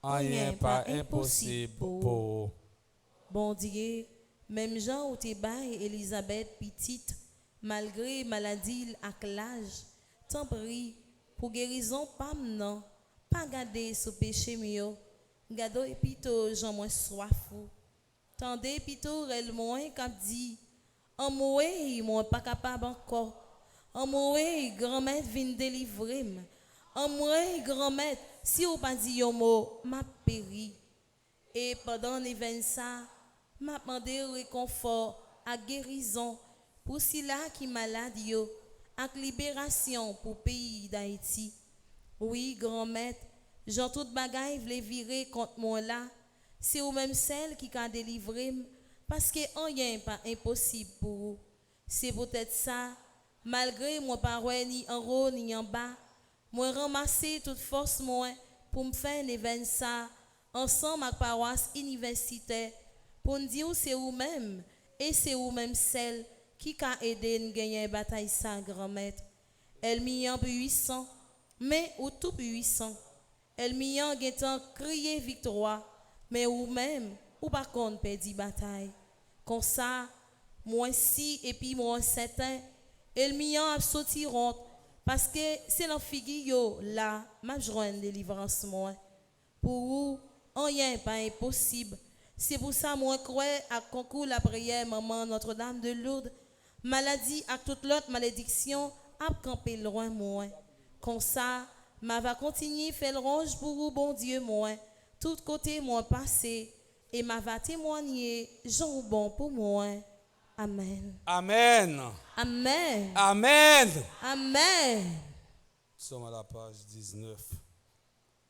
pouvoir, rien pas impossible pour. Bon Dieu, même Jean ou te bail Elisabeth petite, malgré maladie ak l'âge, t'en prie, pour guérison pas non, pas garder sous péché mieux, gado et pito Jean moins soif ou. Tandis pito elle moins cap dit, en moué, moi pas capable encore. En moué, grand-mère vient délivrer. En moué, grand-mère, si ou pas dit un mot, m'a péri. Et pendant l'événement ça, m'a demandé réconfort à guérison pour si là qui malade yo, ak libération pour pays d'Haïti. Oui, grand-mère, Jean tout bagay vle virer contre moi là. C'est ou même celle qui a délivré parce que rien pas impossible pour vous. C'est peut-être ça, malgré moi pas ouais ni en haut ni en bas, moi ramasser toute force moi pour me faire un événement ça ensemble avec paroisse universitaire pour nous dire c'est vous-même et c'est vous-même celle qui a aidé nous gagner une bataille ça grand-mère. Elle m'y en puissant, mais ou tout puissant. Elle m'y en guettant crier victoire, mais ou même ou par contre perdit bataille. Comme ça, moi si et puis moi certain, elle m'y en sortiront parce que c'est dans figure là, m'a joindre délivrance moi. Pour vous, rien pas impossible. C'est pour ça moi crois à concours la prière maman Notre-Dame de Lourdes, maladie à toute l'autre malédiction à camper loin moi. Comme ça, ma va continuer faire le ronge pour vous bon Dieu moi. Tout côté moi passé et ma va témoigner Jean bon pour moi. Amen. Amen. Amen. Amen. Amen. Nous sommes à la page 19.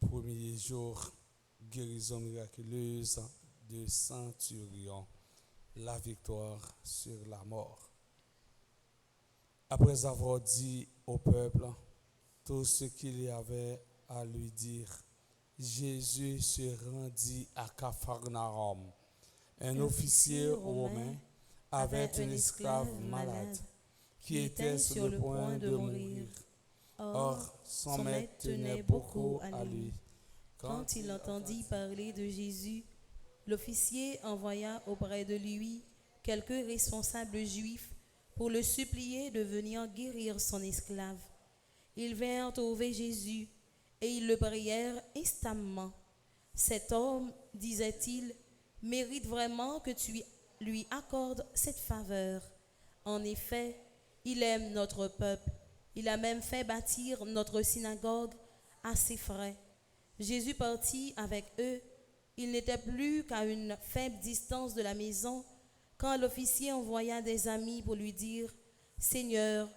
Premier jour, guérison miraculeuse de Centurion. La victoire sur la mort. Après avoir dit au peuple tout ce qu'il y avait à lui dire, Jésus se rendit à Capharnaüm. Un officier romain avait un esclave malade qui était sur le point de mourir. Or, son maître tenait beaucoup à lui. Quand il entendit parler de Jésus, l'officier envoya auprès de lui quelques responsables juifs pour le supplier de venir guérir son esclave. Ils vinrent trouver Jésus et ils le prièrent instamment. Cet homme, disait-il, mérite vraiment que tu lui accordes cette faveur. En effet, il aime notre peuple. Il a même fait bâtir notre synagogue à ses frais. Jésus partit avec eux. Il n'était plus qu'à une faible distance de la maison quand l'officier envoya des amis pour lui dire « Seigneur,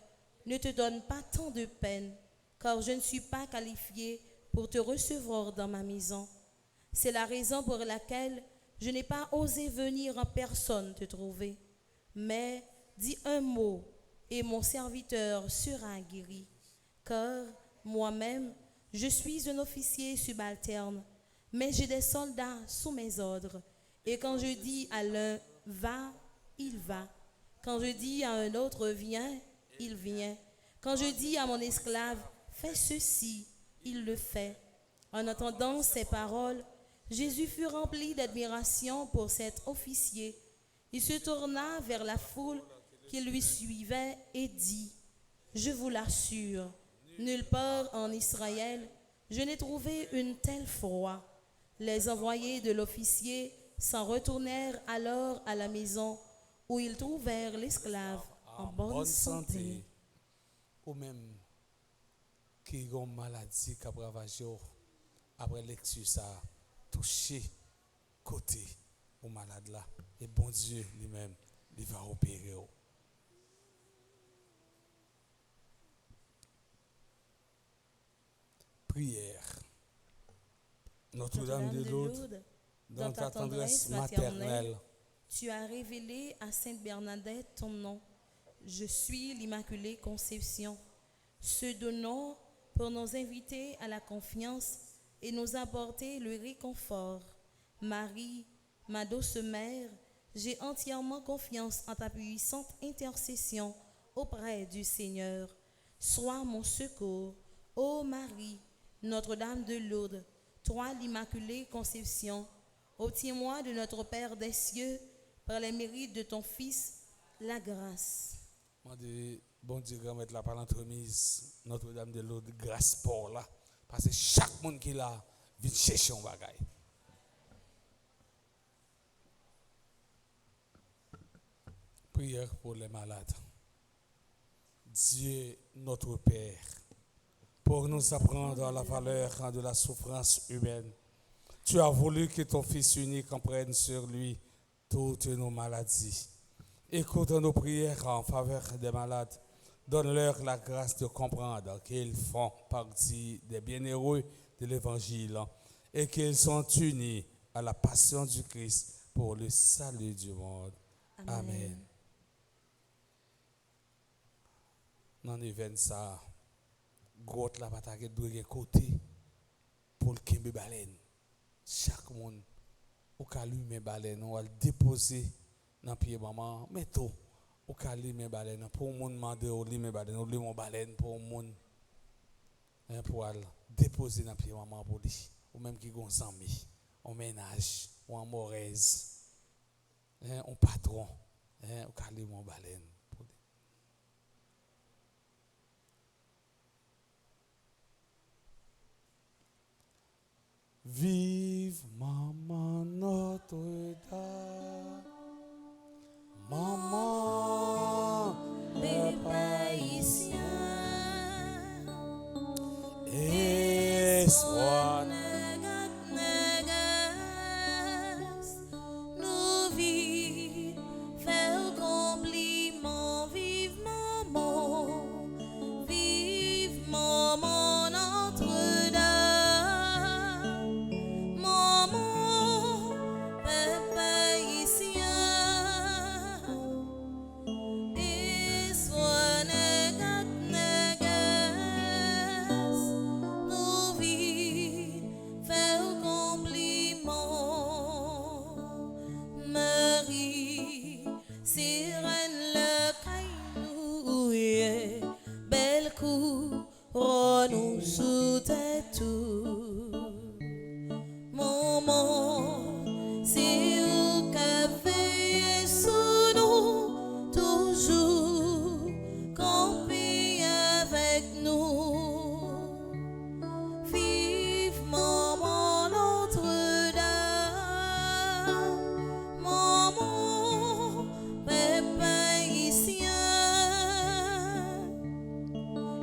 ne te donne pas tant de peine, car je ne suis pas qualifié pour te recevoir dans ma maison. C'est la raison pour laquelle je n'ai pas osé venir en personne te trouver. Mais dis un mot et mon serviteur sera guéri. Car moi-même, je suis un officier subalterne, mais j'ai des soldats sous mes ordres. Et quand je dis à l'un, va, il va. Quand je dis à un autre, viens, il vient. Quand je dis à mon esclave, fais ceci, il le fait. En entendant ces paroles, Jésus fut rempli d'admiration pour cet officier. Il se tourna vers la foule qui lui suivait et dit, je vous l'assure, nulle part en Israël, je n'ai trouvé une telle foi. Les envoyés de l'officier s'en retournèrent alors à la maison où ils trouvèrent l'esclave en bonne santé. Ou même qui ont maladie qui a ravagé après lecture ça touché côté au malade là et bon Dieu lui-même il va opérer. Prière. Notre-Dame de Lourdes, dans ta tendresse maternelle, tu as révélé à Sainte Bernadette ton nom. Je suis l'Immaculée Conception. Ce donnant pour nous inviter à la confiance et nous apporter le réconfort. Marie, ma douce mère, j'ai entièrement confiance en ta puissante intercession auprès du Seigneur. Sois mon secours, ô Marie, Notre-Dame de Lourdes, toi l'Immaculée Conception, obtiens-moi de notre Père des cieux, par les mérites de ton Fils, la grâce. Moi, bon Dieu, remettre la parole entremise, Notre-Dame de Lourdes, grâce pour là. Parce que chaque monde qui l'a, vient chercher un bagage. Prière pour les malades. Dieu, notre Père, pour nous apprendre la valeur de la souffrance humaine, tu as voulu que ton Fils unique en prenne sur lui toutes nos maladies. Écoute nos prières en faveur des malades. Donne-leur la grâce de comprendre qu'ils font partie des bienheureux de l'Évangile et qu'ils sont unis à la passion du Christ pour le salut du monde. Amen. Dans l'événement ça, grotte la bataille doit être côté pour le kembe baleine. Chaque monde au calu mes baleines, on va le déposer dans pied maman, mais tout au calu mes baleines pour monde demander au lit mes baleines, au lit mon baleine pour monde pour le déposer dans pied maman pour lui, ou même qui gon zami, on ménage, ou en mauvaise, on patron, au calu mon baleine. Vive Maman Notre-Dame, Maman Les Païsiens, et sois nous vivons, faire compliment, vive maman, Notre-Dame, maman, papa ici, et sois nous vivons, faire compliment, Marie, sirène le caillou, belle couronne sous tes tout. Maman, c'est au café sous nous, toujours camper avec nous. Vive maman Notre-Dame, maman, papa ici,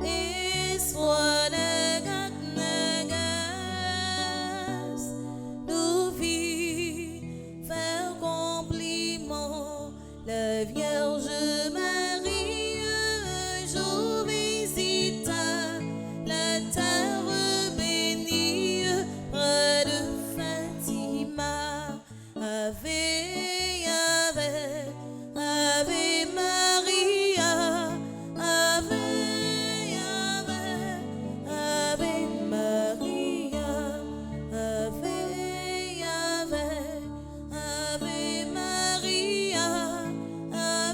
et sois nous vivons, faire compliment, la Vierge Marie, un jour visita la terre bénie près de Fatima. Ave, ave, ave Maria, ave, ave, ave Maria, ave, ave, ave Maria, ave,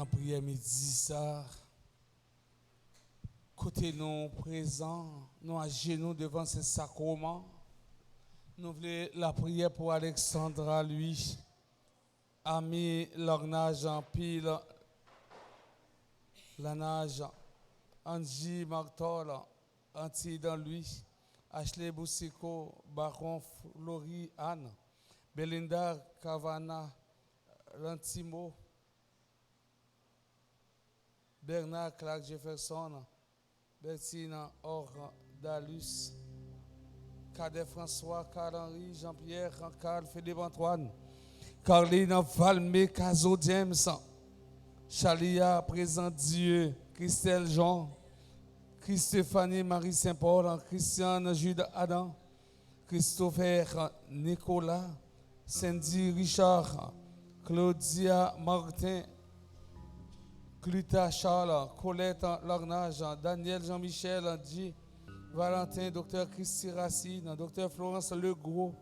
dans la prière midi ça, côté nous présents, nous à genoux devant ce sacrement. Nous voulons la prière pour Alexandra, lui, ami l'ornage en pile, la nage, Angie Martol, Anti dans lui, Ashley Boussico, Baron Flori Anne, Belinda Cavana, Lantimo, Bernard Clark Jefferson, Bertina Or Dalus, Cadet François, Carl-Henri, Jean-Pierre, Carl Philippe Antoine, Carline Valmé, Caso James, Chalia, Présent Dieu, Christelle Jean, Christéphanie Marie Saint-Paul, Christiane Jude Adam, Christopher Nicolas, Cindy Richard, Claudia Martin, Cluta Charles, Colette Lornage, Daniel Jean-Michel, Di, Valentin, Dr Christy Racine, Dr Florence Legros,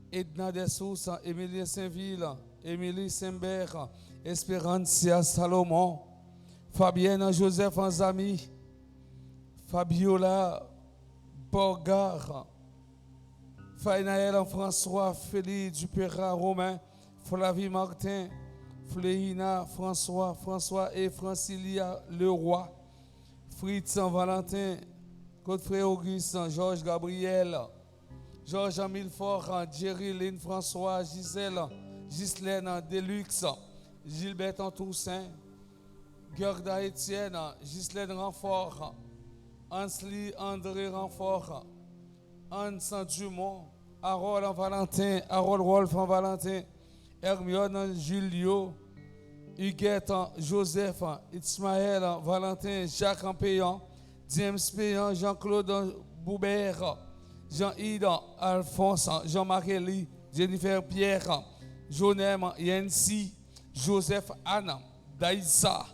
Edna Dessous, Émilie Saint-Ville, Émilie Saint-Bert, Espérancia Salomon, Fabienne Joseph Anzami, Fabiola Borgard, Fainaël François, Félix Dupéra Romain, Flavie Martin, Fléina François, François et Francilia Leroy, Fritz Valentin, Godfrey Auguste, Georges Gabriel, Georges Milfort, Jerry Lynn François, Gisèle, Ghislaine Deluxe, Gilbert Toussaint, Gerda Étienne, Ghislaine Renfort, Ansli André Renfort, Anne Dumont, Harold Valentin, Harold Wolf Valentin, Hermione Julio, Huguette Joseph, Ismaël Valentin, Jacques Payan, James Payan, Jean-Claude Boubert, Jean-Yves Alphonse, Jean-Marie, Jennifer Pierre, Jonem Yancy, Joseph Anna, Daïssa,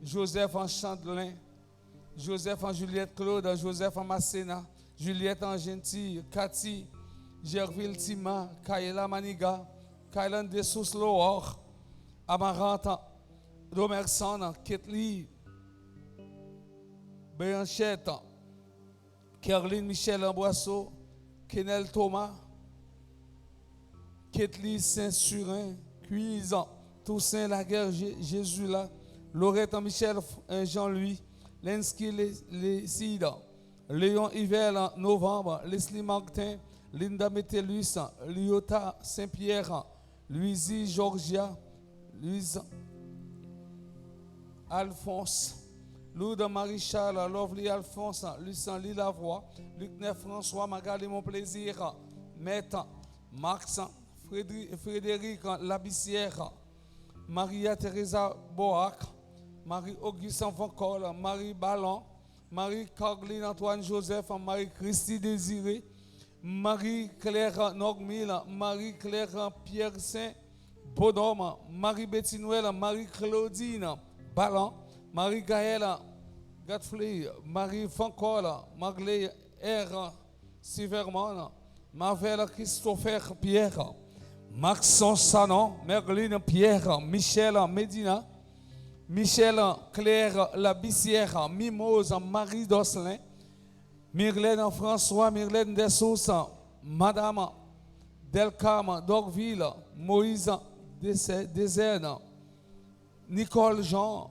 Joseph en Chandelin, Joseph en Juliette Claude, Joseph en Masséna, Juliette en Gentil, Cathy, Gerville Tima, Kaila Maniga, Kailan Dessous Loor, Amarante, Romerson, Ketli, Béanchette, Caroline Michel Amboisseau, Kenel Thomas, Ketli Saint-Surin, Cuisan, Toussaint Laguerre, Jésus là, Lorette Michel Jean-Louis, Lenski Leside, Léon Hivel Novembre, Leslie Martin, Linda Metellus, Liota Saint-Pierre, Louisie Georgia, Louise Alphonse, Lourdes Marie-Charles, Lovely Alphonse, Lucien Lilavoie, Luc François, Magali Mon Plaisir, Maître Max, Frédéric Labissière, Maria Teresa Boac, Marie-Auguste Foncol, Marie Ballon, Marie-Caroline Antoine Joseph, Marie-Christie Désiré, Marie-Claire Nogmil, Marie-Claire Pierre Saint Bonhomme, Marie-Betty Noël, Marie-Claudine Ballon, Marie-Gaëlle Gatfley, Marie-Foncol, Marley R. Siverman, Marvel Christopher Pierre, Maxence Sanon, Merline Pierre, Michel Medina, Michel Claire Labissière, Mimose Marie Dosselin, Myrlène François, Myrlène Dessous, Madame Delcam Dorville, Moïse Désène, Nicole Jean,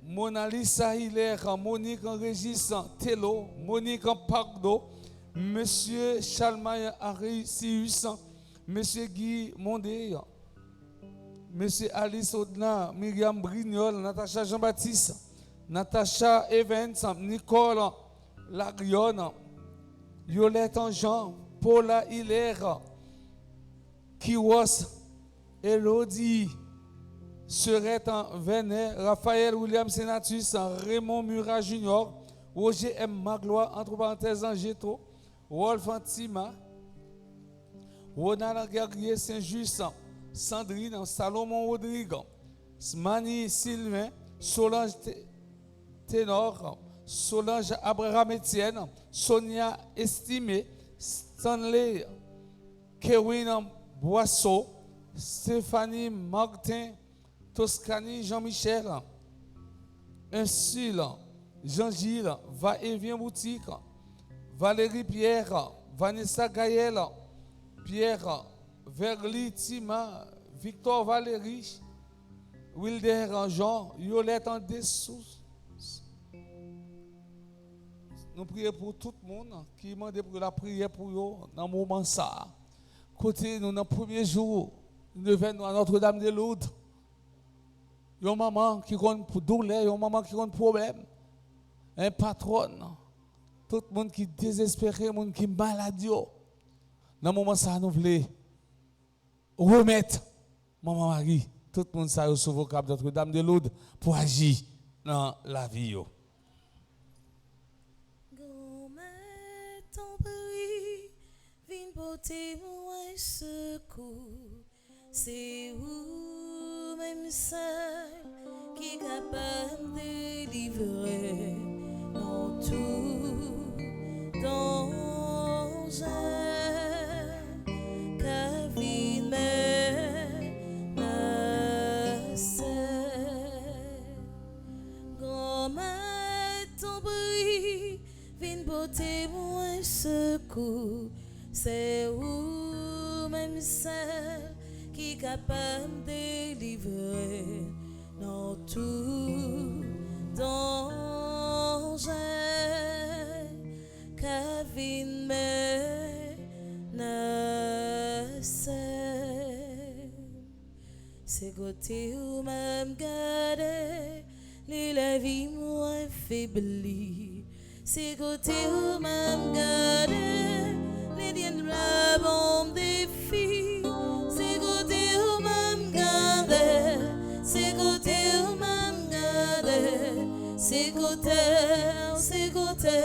Mona Lisa Hilaire, Monique Régis Tello, Monique Pardo, Monsieur Chalmaille Arisius, Monsieur Guy Mondé, Monsieur Alice Audna, Myriam Brignol, Natacha Jean-Baptiste, Natacha Evans, Nicole Larion, Yolette Jean, Paula Hilaire, Kiros, Elodie, Serette Venet, Raphaël William Senatus, Raymond Murat Junior, Roger M. Magloire, entre parenthèses Angéto, Wolf Antima, Ronald Guerrier Saint-Just, Sandrine, Salomon Rodrigue, Mani Sylvain, Solange Ténor, Solange Abraham Etienne, Sonia Estimé, Stanley Kewin Boisseau, Stéphanie Martin, Toscanie, Jean-Michel, Insul, Jean-Gilles, va-et-vient boutique, Valérie Pierre, Vanessa Gaël, Pierre, Verly Tima, Victor Valérie, Wilder Jean, Yolette en dessous. Nous prions pour tout le monde qui demande pour la prière pour eux dans le moment ça. Côté nous dans le premier jour, nous venons à Notre-Dame de Lourdes. Il y a une maman qui a pour douleur, il y a une maman qui a un problème. Un patron, tout le monde qui est désespéré, le monde qui est malade. Dans le moment ça, nous voulons remettre maman Marie, tout le monde ça sur vos câbles Notre-Dame de Lourdes pour agir dans la vie. Portez-moi secours, c'est vous même seul qui est capable de délivrer dans tout danger. Car vie menace, grand-mère ton bruit, viens portez-moi secours. C'est vous-même seul qui est capable de délivrer dans tout danger. Car vie menace, c'est côté où même garder la vie moins faiblie. C'est côté où même garder les diens de la bombe des filles. C'est côté où même garder. C'est côté où même garder. C'est côté, c'est côté,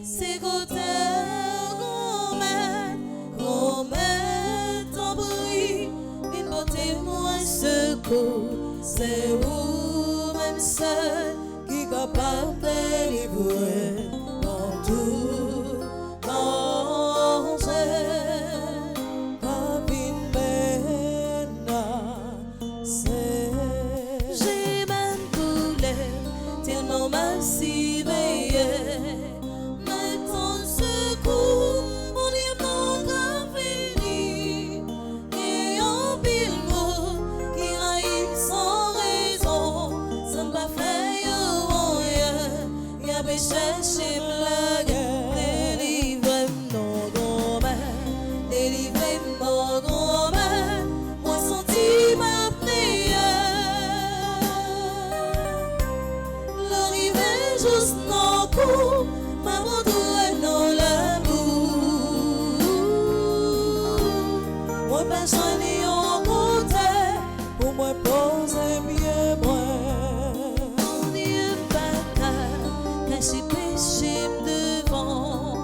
c'est côté. Grand-mère, ton bruit, une beauté moins secours. C'est vous même seul qui est capable de délivrer dans tout danger. J'ai même coulé tellement massive. Mais ton secours, mon Dieu, mon grand fini. Et en pile mot qui raille sans raison, ça m'a fait rien. Y'a péché chez blague. Délivre-moi, grand-mère. Délivre-moi, grand-mère. Moi senti ma prière. L'arrivée juste non coup, maman doit non l'amour. Moi pas j'en ai en côté, pour moi poser bien moi. Mon Dieu papa, caché péché devant.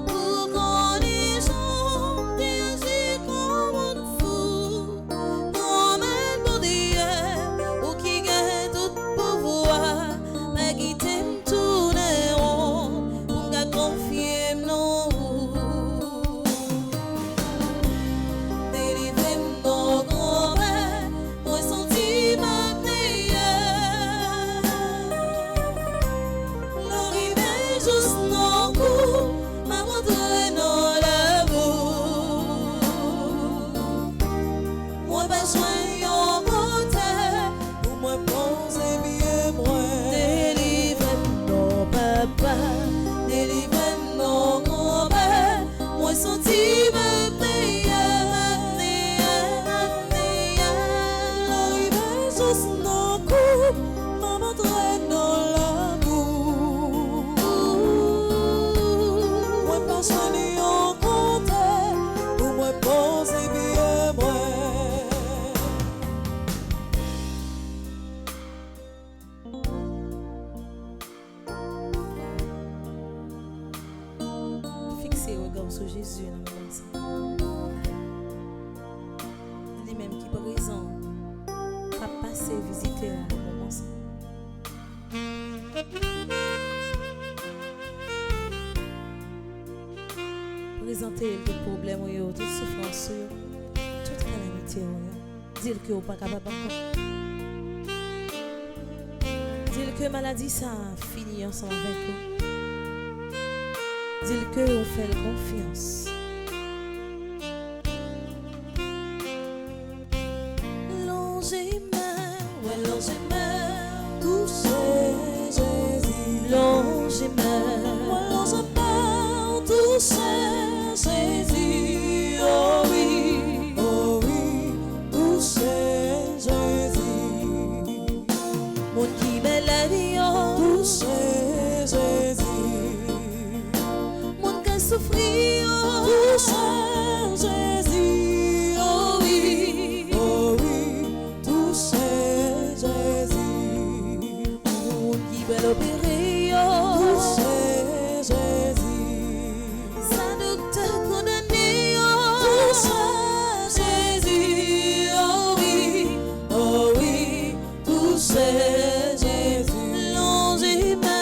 Pour qu'on les gens désirent comme un fou. Grand-mère pour dire, ou qui gagne tout pouvoir. Mais qui t'aime tourner rond, pour qu'à confier non. Délivrez-moi, grand-mère, moi senti ma prière. L'arrivée juste non coup, m'a montré non l'amour. Moi pas joindre en côté, pour moi poser bien moi. Délivre-moi, papa, délivre-moi, grand-mère, moi senti ma prière, ma prière. L'arrivée juste non coup, m'a montré non l'amour. Moi pas joindre en côté, pour moi poser bien moi. Fixez vos regards sur Jésus dans le moment ça. Lui-même qui présent, a passé visiter dans le moment ça. Présenter tout problème, toute souffrance, toute calamité. Dire que vous pas capable encore. Dis-le que maladie ça a fini ensemble avec vous. Dis-le que on fait confiance. Jésus, oh oui, touchez Jésus. Mon qui maladie, Touchez Jésus, mon qui souffrir, touchez Jésus, oh oui, touchez Jésus, mon qui va l'opérer, touchez Jésus, ça nous t'a condamné, touchez Jésus, oh oui, touchez Jésus, longez-moi,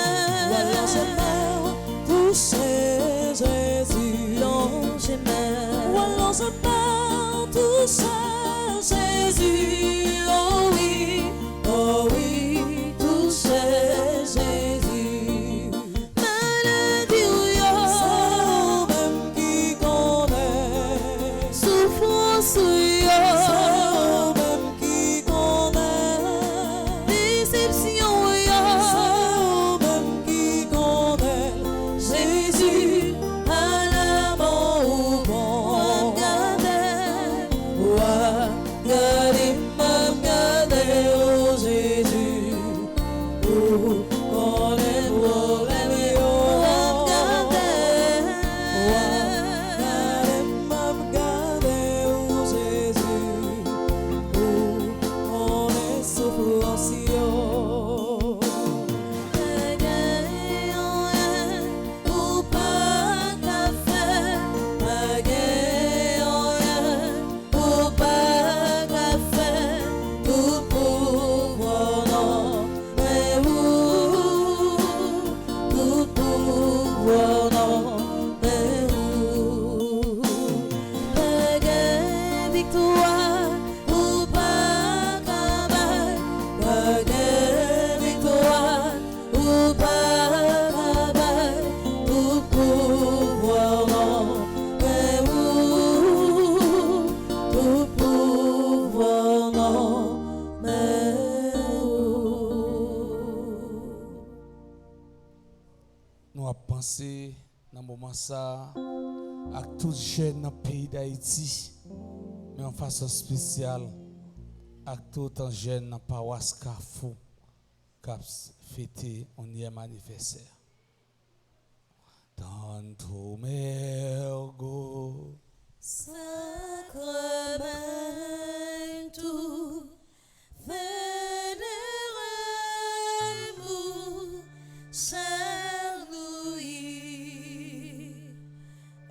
touchez Jésus, longez-moi, touchez Jésus, oh oui, touchez Jésus. maladie, C'est même qui connaît, souffrance, c'est même qui connaît, déception, c'est même qui connaît. Jésus à la mort au bon. Regardez, regardez, oh Jésus, oh, on est beau, regardez, oh Jésus, oh, on est souffrance. Nous avons pensé dans ce moment ça à tous les jeunes dans le pays d'Haïti, mais en façon spéciale à tout les jeunes dans la paroisse Carrefour qui a fêté un anniversaire. Tanto mergo Sacramentum veneremus Saint-Louis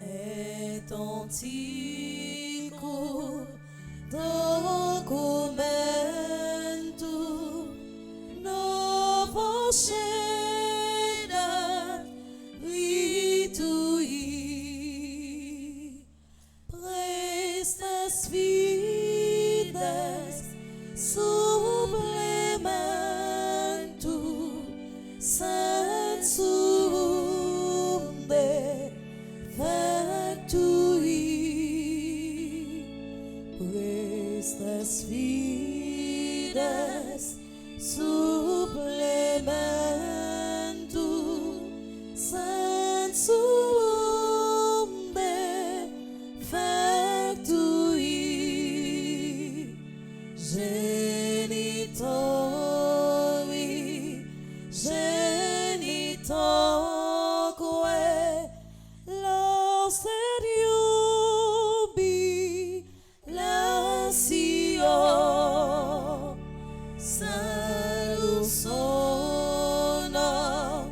et antiquo documentum novos scedat litui prestas vidas supplementum sensum defectui prestas vidas supplementum sensum defectui genitori genitoque jubilatio salus sonor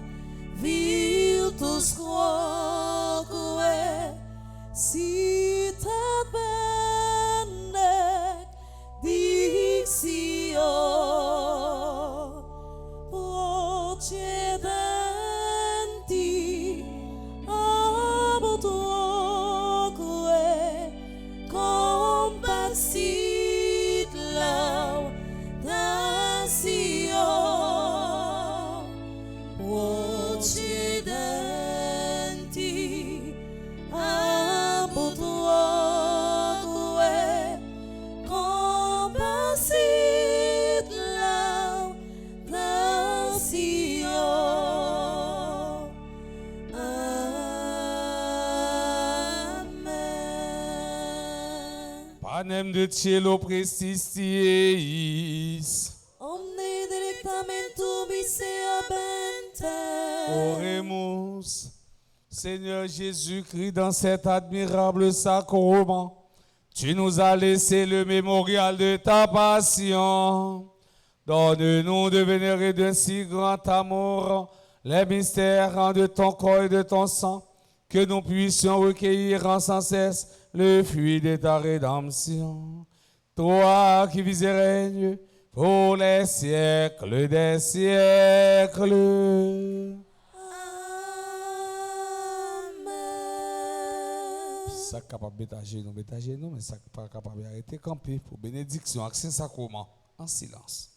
virtus quoque citat benedictio Panem de cielo prestistiis. Omne delectamentum issea bente. Oremus. Seigneur Jésus-Christ, dans cet admirable sacrement, tu nous as laissé le mémorial de ta passion. Donne-nous de vénérer d'un si grand amour les mystères de ton corps et de ton sang, que nous puissions recueillir en sans cesse le fruit de ta rédemption. Toi qui vis et règnes pour les siècles des siècles. Ça capable bétager nous, mais ça pas capable d'arrêter camper pour bénédiction avec Saint-Sacrement en silence.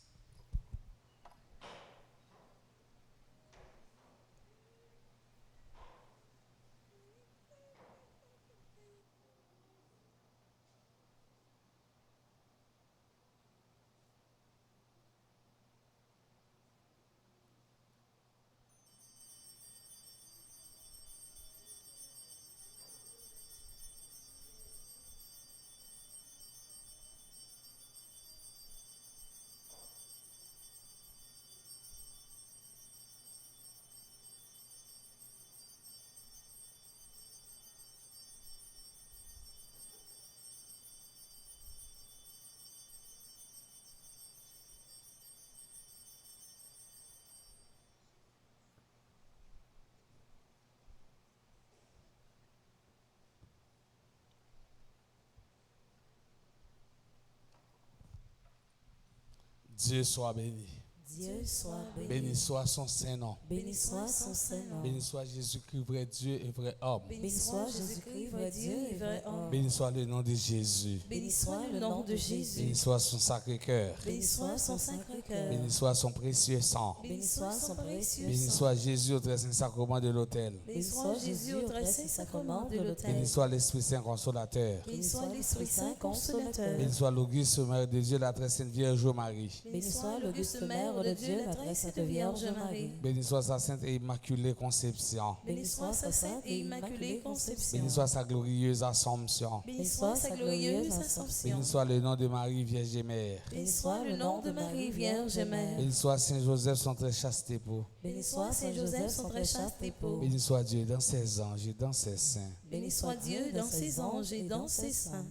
Dieu soit béni. Dieu soit béni. Béni soit son Saint-Nom. Béni soit son Saint-Nom. Béni soit Jésus-Christ, vrai Dieu et vrai homme. Béni soit Jésus-Christ, vrai Dieu et vrai homme. Béni soit le nom de Jésus. Béni soit le nom de Jésus. Béni soit son sacré cœur. Béni soit son sacré cœur. Béni soit son précieux sang. Béni soit son précieux Béni sang. soit Jésus au très saint sacrement de l'autel. Béni soit Jésus au très saint sacrement de l'autel. Béni soit l'Esprit Saint consolateur. Béni soit l'Esprit Saint consolateur. Béni soit l'auguste Mère de Dieu, la très sainte Vierge Marie. Béni soit l'auguste Mère de Dieu, la très sainte Vierge Marie. Béni soit sa sainte et immaculée conception. Béni soit sa sainte et immaculée conception. Béni soit sa glorieuse Assomption. Béni soit sa glorieuse Assomption. Béni soit le nom de Marie Vierge et Mère. Béni soit le nom de Marie Vierge Mère. Béni soit Saint Joseph, son très chaste époux. Béni soit Saint Joseph, son très chaste époux. Béni soit Dieu dans ses anges et dans ses saints. Béni soit Dieu dans ses anges et dans ses saints.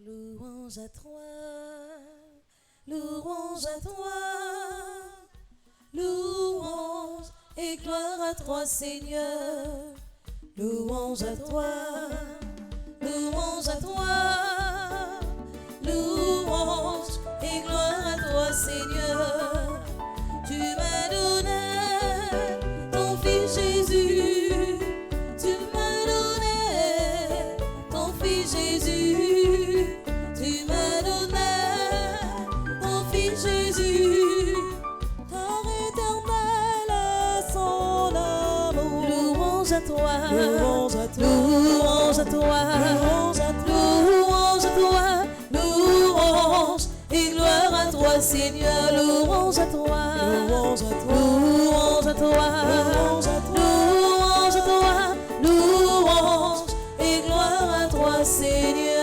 Louange à toi, louange à toi, louange et gloire à toi Seigneur. Louange à toi, louange à toi, louange et gloire à toi Seigneur. Tu m'as donné ton Fils Jésus, tu m'as donné ton Fils Jésus, tu m'as donné ton Fils Jésus, car éternel est son amour. Louange à toi, louange à toi, louange à toi, louange à toi, louange à toi, louange et gloire à toi Seigneur. Louange à toi, louange à toi, louange à toi, louange à toi, louange à toi, louange et gloire à toi Seigneur.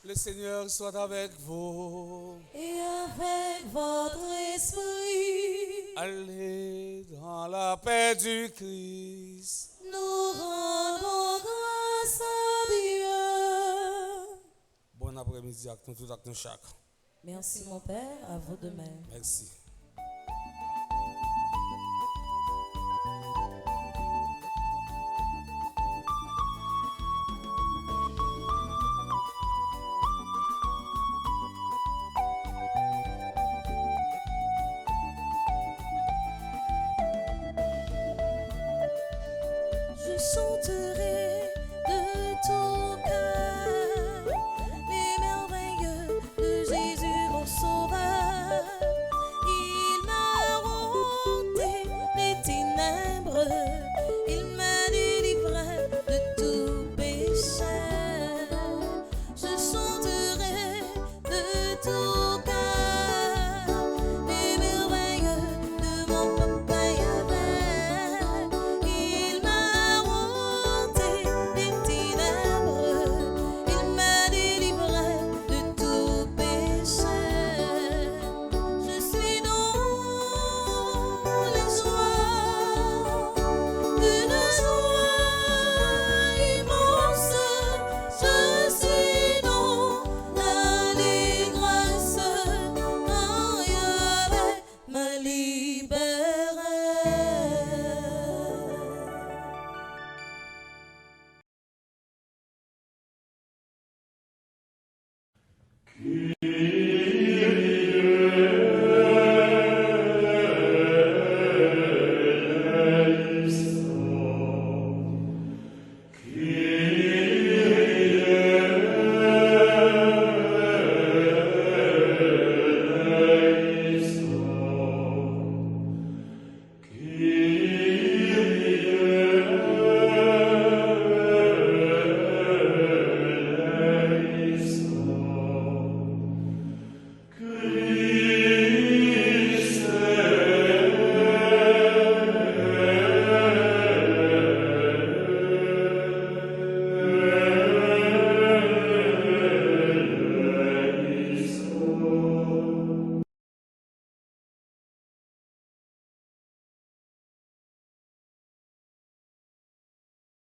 Le Seigneur soit avec vous. Et avec votre esprit, Allez dans la paix du Christ. nous rendons grâce à Dieu. Bon après-midi à nous tous, à nous chaque. Merci mon Père, à vous de même. Merci.